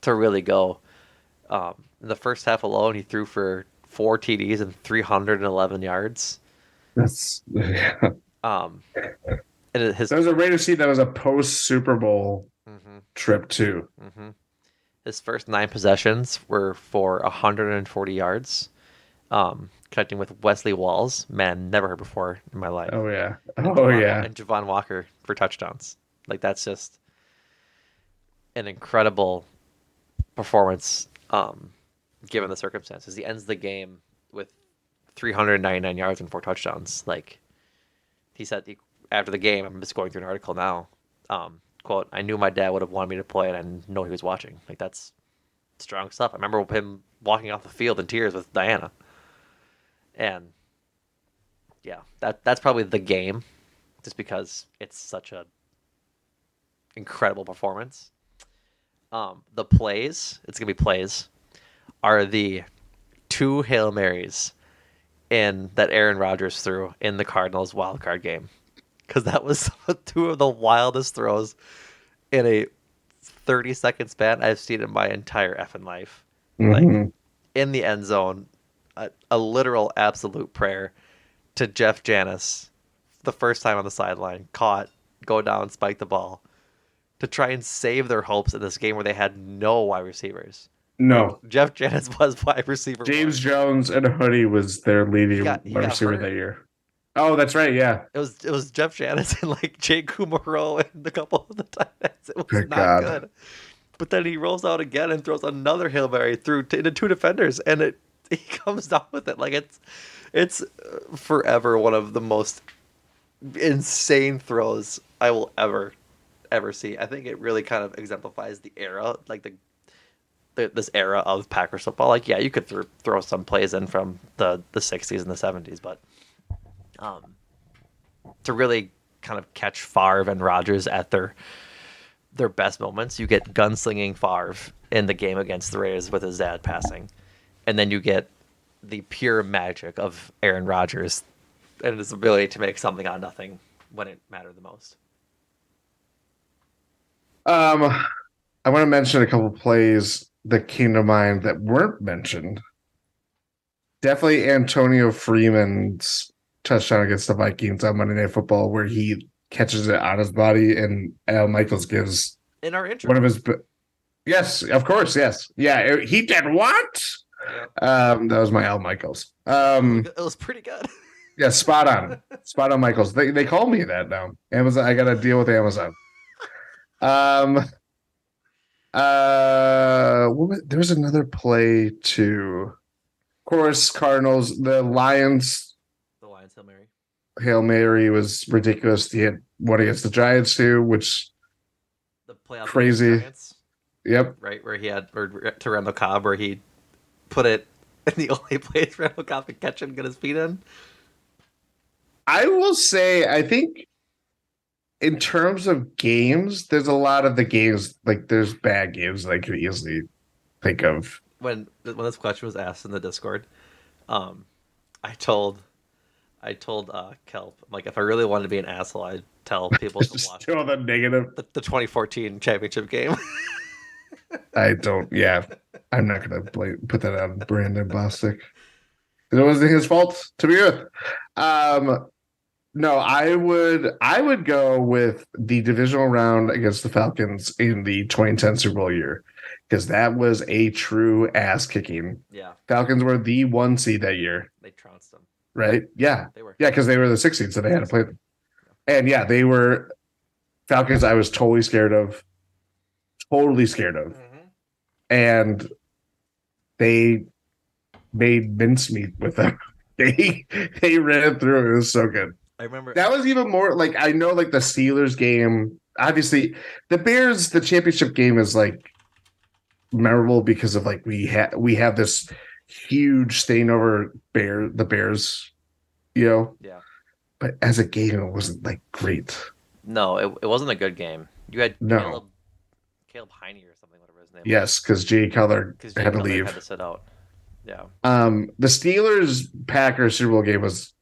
to really go. In the first half alone, he threw for 4 TDs and 311 yards. That's yeah. Um, and his That was a Raiders team that was a post Super Bowl hmm trip too. hmm his first 9 possessions were for 140 yards, connecting with Wesley Walls. Man, never heard before in my life. Oh yeah. And Oh yeah. Javon Walker for touchdowns. Like that's just an incredible performance, given the circumstances. He ends the game with 399 yards and 4 touchdowns. Like he said after the game, I'm just going through an article now. Quote: I knew my dad would have wanted me to play, and I know he was watching. Like that's strong stuff. I remember him walking off the field in tears with Diana, and yeah, that's probably the game, just because it's such a incredible performance. The plays, it's gonna be plays, are the 2 Hail Marys in that Aaron Rodgers threw in the Cardinals wild card game, because that was two of the wildest throws in a 30-second span I've seen in my entire effing life. Like Hmm. in the end zone, a literal absolute prayer to Jeff Janis the first time on the sideline, caught, go down, spike the ball to try and save their hopes in this game where they had no wide receivers. Like No, Jeff Janis was wide receiver James one. Jones and Hoodie was their leading He wide got receiver that hurt. year. Oh, that's right. Yeah. It was Jeff Janis and like Jay Kumaro and a couple of the tight ends. It was Good not God. good. But then he rolls out again and throws another Hail Mary through into two defenders, and he comes down with it. Like it's forever one of the most insane throws I will ever see. I think it really kind of exemplifies the era, like this era of Packers football. Like, yeah, you could throw some plays in from the 60s and the 70s, but um, to really kind of catch Favre and Rodgers at their best moments, you get gunslinging Favre in the game against the Raiders with his dad passing, and then you get the pure magic of Aaron Rodgers and his ability to make something out of nothing when it mattered the most. Um, I want to mention a couple plays that came to mind that weren't mentioned. Definitely Antonio Freeman's touchdown against the Vikings on Monday Night Football, where he catches it on his body, and Al Michaels gives In our one of intro, his. Yes, of course, yes, yeah. He did what? yeah, That was my Al Michaels. it was pretty good. Yeah, spot on, Michaels. They call me that now. Amazon. I got to deal with Amazon. Um, there was another play too. Of course, Cardinals, the Lions. The Lions Hail Mary, Hail Mary was ridiculous. He had one against the Giants too, which the playoff game against the crazy. Giants, Yep. right where he had or to Randall Cobb, where he put it in the only place Randall Cobb could catch it and get his feet in. I will say, I think in terms of games, there's a lot of the games, like there's bad games that I could easily think of. When this question was asked in the Discord, um, I told Kelp, like, if I really wanted to be an asshole, I'd tell people to Just watch throw the negative. the 2014 championship game. I don't, yeah. I'm not going to put that on Brandon Bostic. It wasn't his fault to be with. Um, no, I would go with the divisional round against the Falcons in the 2010 Super Bowl year because that was a true ass kicking. Yeah, Falcons were the 1 seed that year, they trounced them. right? Yeah, They were. yeah, because they were the 6 seed, so they had to play them. And yeah, they were Falcons. I was totally scared of, Mm-hmm. and they made mincemeat with them. They ran through. It was so good. I remember. That was even more like I know like the Steelers game. Obviously, the Bears, the championship game is like memorable because of like we have this huge stain over the Bears, you know. Yeah. But as a game, it wasn't like great. No, it wasn't a good game. You had No. Caleb Heine or something, whatever his name was, Yes, because Jay Cutler because Jay had to Cutler had leave. to sit out. Yeah. The Steelers Packers Super Bowl game was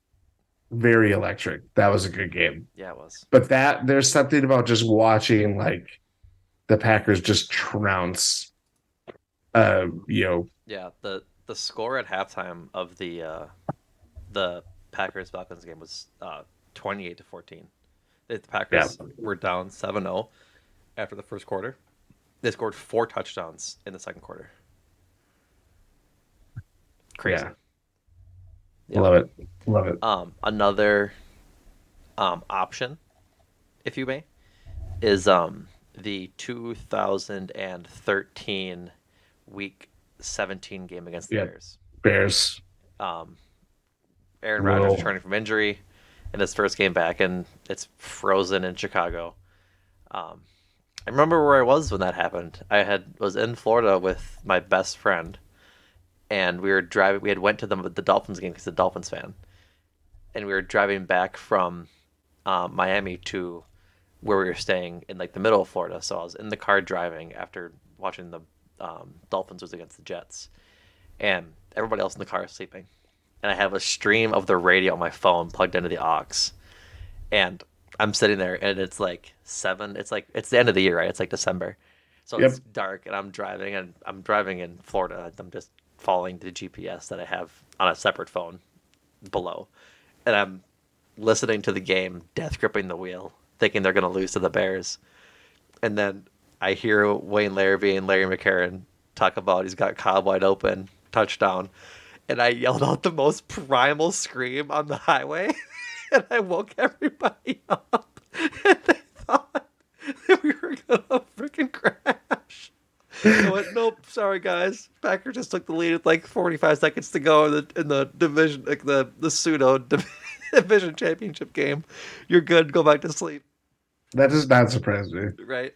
very electric. That was a good game. Yeah, it was. But that there's something about just watching like the Packers just trounce you know, Yeah. The score at halftime of the Packers Falcons game was 28-14. The yeah, Packers were down 7-0 after the first quarter. They scored 4 touchdowns in the second quarter. Crazy. yeah. Yeah. Love it. Love it. Another option, if you may, is the 2013 Week 17 game against the Yeah. Bears. Bears. Um, Aaron Rodgers Whoa. returning from injury in his first game back, and it's frozen in Chicago. I remember where I was when that happened. Was in Florida with my best friend, and we were driving. We had went to the Dolphins game because he's a Dolphins fan, and we were driving back from Miami to where we were staying in like the middle of Florida. So I was in the car driving after watching the Dolphins was against the Jets, and everybody else in the car is sleeping, and I have a stream of the radio on my phone plugged into the aux, and I'm sitting there, and it's like 7. It's the end of the year, right? It's like December, so Yep. it's dark, and I'm driving in Florida. I'm just following the GPS that I have on a separate phone below, and I'm listening to the game, death gripping the wheel, thinking they're going to lose to the Bears. And then I hear Wayne Larrabee and Larry McCarron talk about he's got Cobb wide open, touchdown. And I yelled out the most primal scream on the highway. And I woke everybody up. And they thought that we were going to freaking crash. I went, nope, sorry guys. Packers just took the lead with like 45 seconds to go in the division, like the pseudo division championship game. You're good. Go back to sleep. That does not surprise me. Right.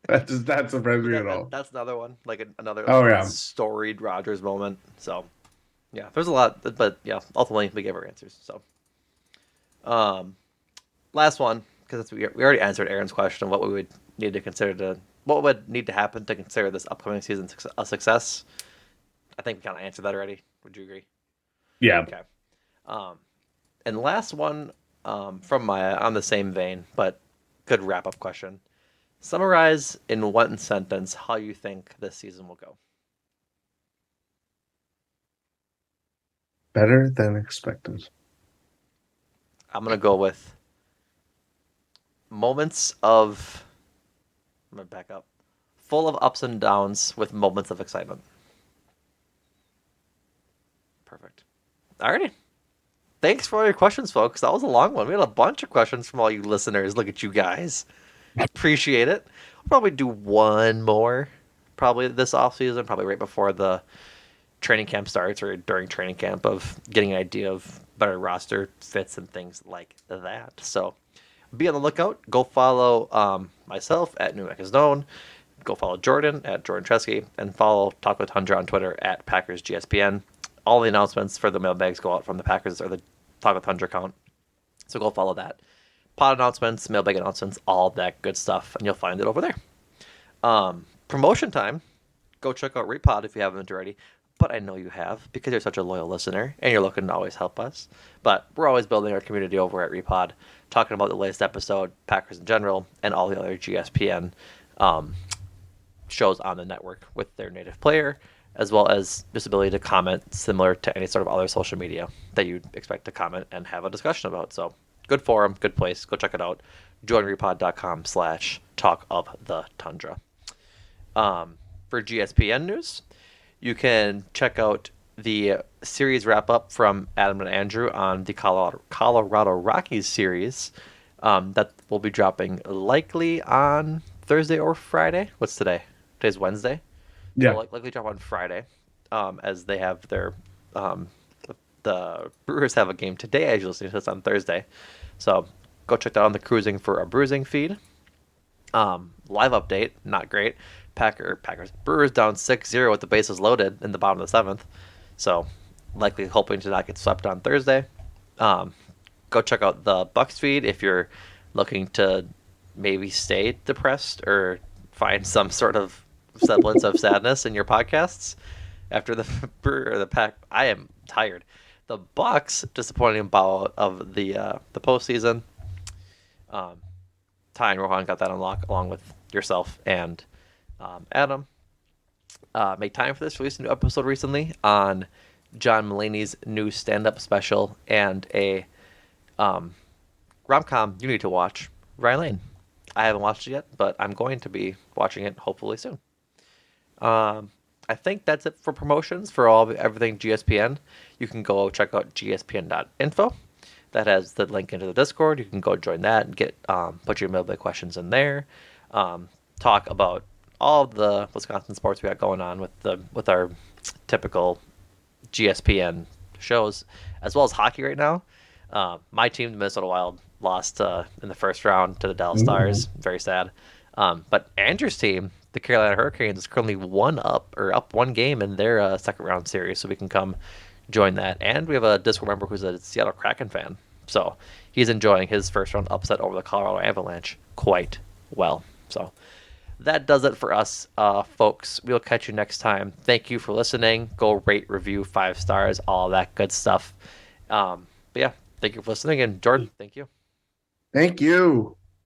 That does not surprise But me at all. that's another one, like another Oh like yeah, storied Rodgers moment. So yeah, there's a lot, but yeah, ultimately we gave our answers. So um, last one because we already answered Aaron's question of what we would need to consider to what would need to happen to consider this upcoming season a success. I think we kind of answered that already. Would you agree? yeah. Okay. Um, and last one from my on the same vein, but good wrap up question. Summarize in one sentence how you think this season will go. Better than expected. I'm gonna go with moments of. I'm gonna back up. Full of ups and downs with moments of excitement. Perfect. Alrighty. Thanks for all your questions, folks. That was a long one. We had a bunch of questions from all you listeners. Look at you guys. Appreciate it. I'll probably do one more, probably this off season, probably right before the training camp starts or during training camp of getting an idea of better roster fits and things like that. So be on the lookout. Go follow myself at Numac and Jordan. Go follow Jordan at Jordan Tresky and follow Talk with Tundra on Twitter at PackersGSPN. All the announcements for the mailbags go out from the Packers or the Talk with Tundra account. So go follow that. Pod announcements, mailbag announcements, all that good stuff, and you'll find it over there. Promotion time. Go check out Repod if you haven't already. But I know you have because you're such a loyal listener and you're looking to always help us. But we're always building our community over at Repod, talking about the latest episode, Packers in general, and all the other GSPN um, shows on the network with their native player, as well as this ability to comment similar to any sort of other social media that you'd expect to comment and have a discussion about. So good forum, good place. Go check it out. Joinrepod.com/talk of the tundra. For GSPN news, you can check out the series wrap up from Adam and Andrew on the Colorado Rockies series that will be dropping likely on Thursday or Friday. What's today? Today's Wednesday. So Yeah. likely drop on Friday as they have their. The Brewers have a game today as you're listening to this on Thursday. So go check that out on the Cruising for a Bruising feed. Live update, not great. Packers Brewers down 6-0 with the bases loaded in the bottom of the seventh. So likely hoping to not get swept on Thursday. Go check out the Bucks feed if you're looking to maybe stay depressed or find some sort of semblance of sadness in your podcasts after the Brewer or the Pack. I am tired. The Bucks disappointing bow of the postseason. Ty and Rohan got that unlocked along with yourself and Adam. Make time for this. Released a new episode recently on John Mulaney's new stand-up special and a rom-com you need to watch, Ryan Lane. I haven't watched it yet, but I'm going to be watching it hopefully soon. I think that's it for promotions for everything GSPN. You can go check out gspn.info. That has the link into the Discord. You can go join that and get put your mailbag questions in there. Talk about all of the Wisconsin sports we got going on with our typical GSPN shows, as well as hockey right now. My team, the Minnesota Wild, lost in the first round to the Dallas Ooh. Stars. Very sad. But Andrew's team, the Carolina Hurricanes, is currently up one game in their second round series, so we can come join that. And we have a Discord member who's a Seattle Kraken fan, so he's enjoying his first round upset over the Colorado Avalanche quite well. So that does it for us, folks. We'll catch you next time. Thank you for listening. Go rate, review, 5 stars, all that good stuff. But yeah, thank you for listening. And Jordan, thank you. Thank you.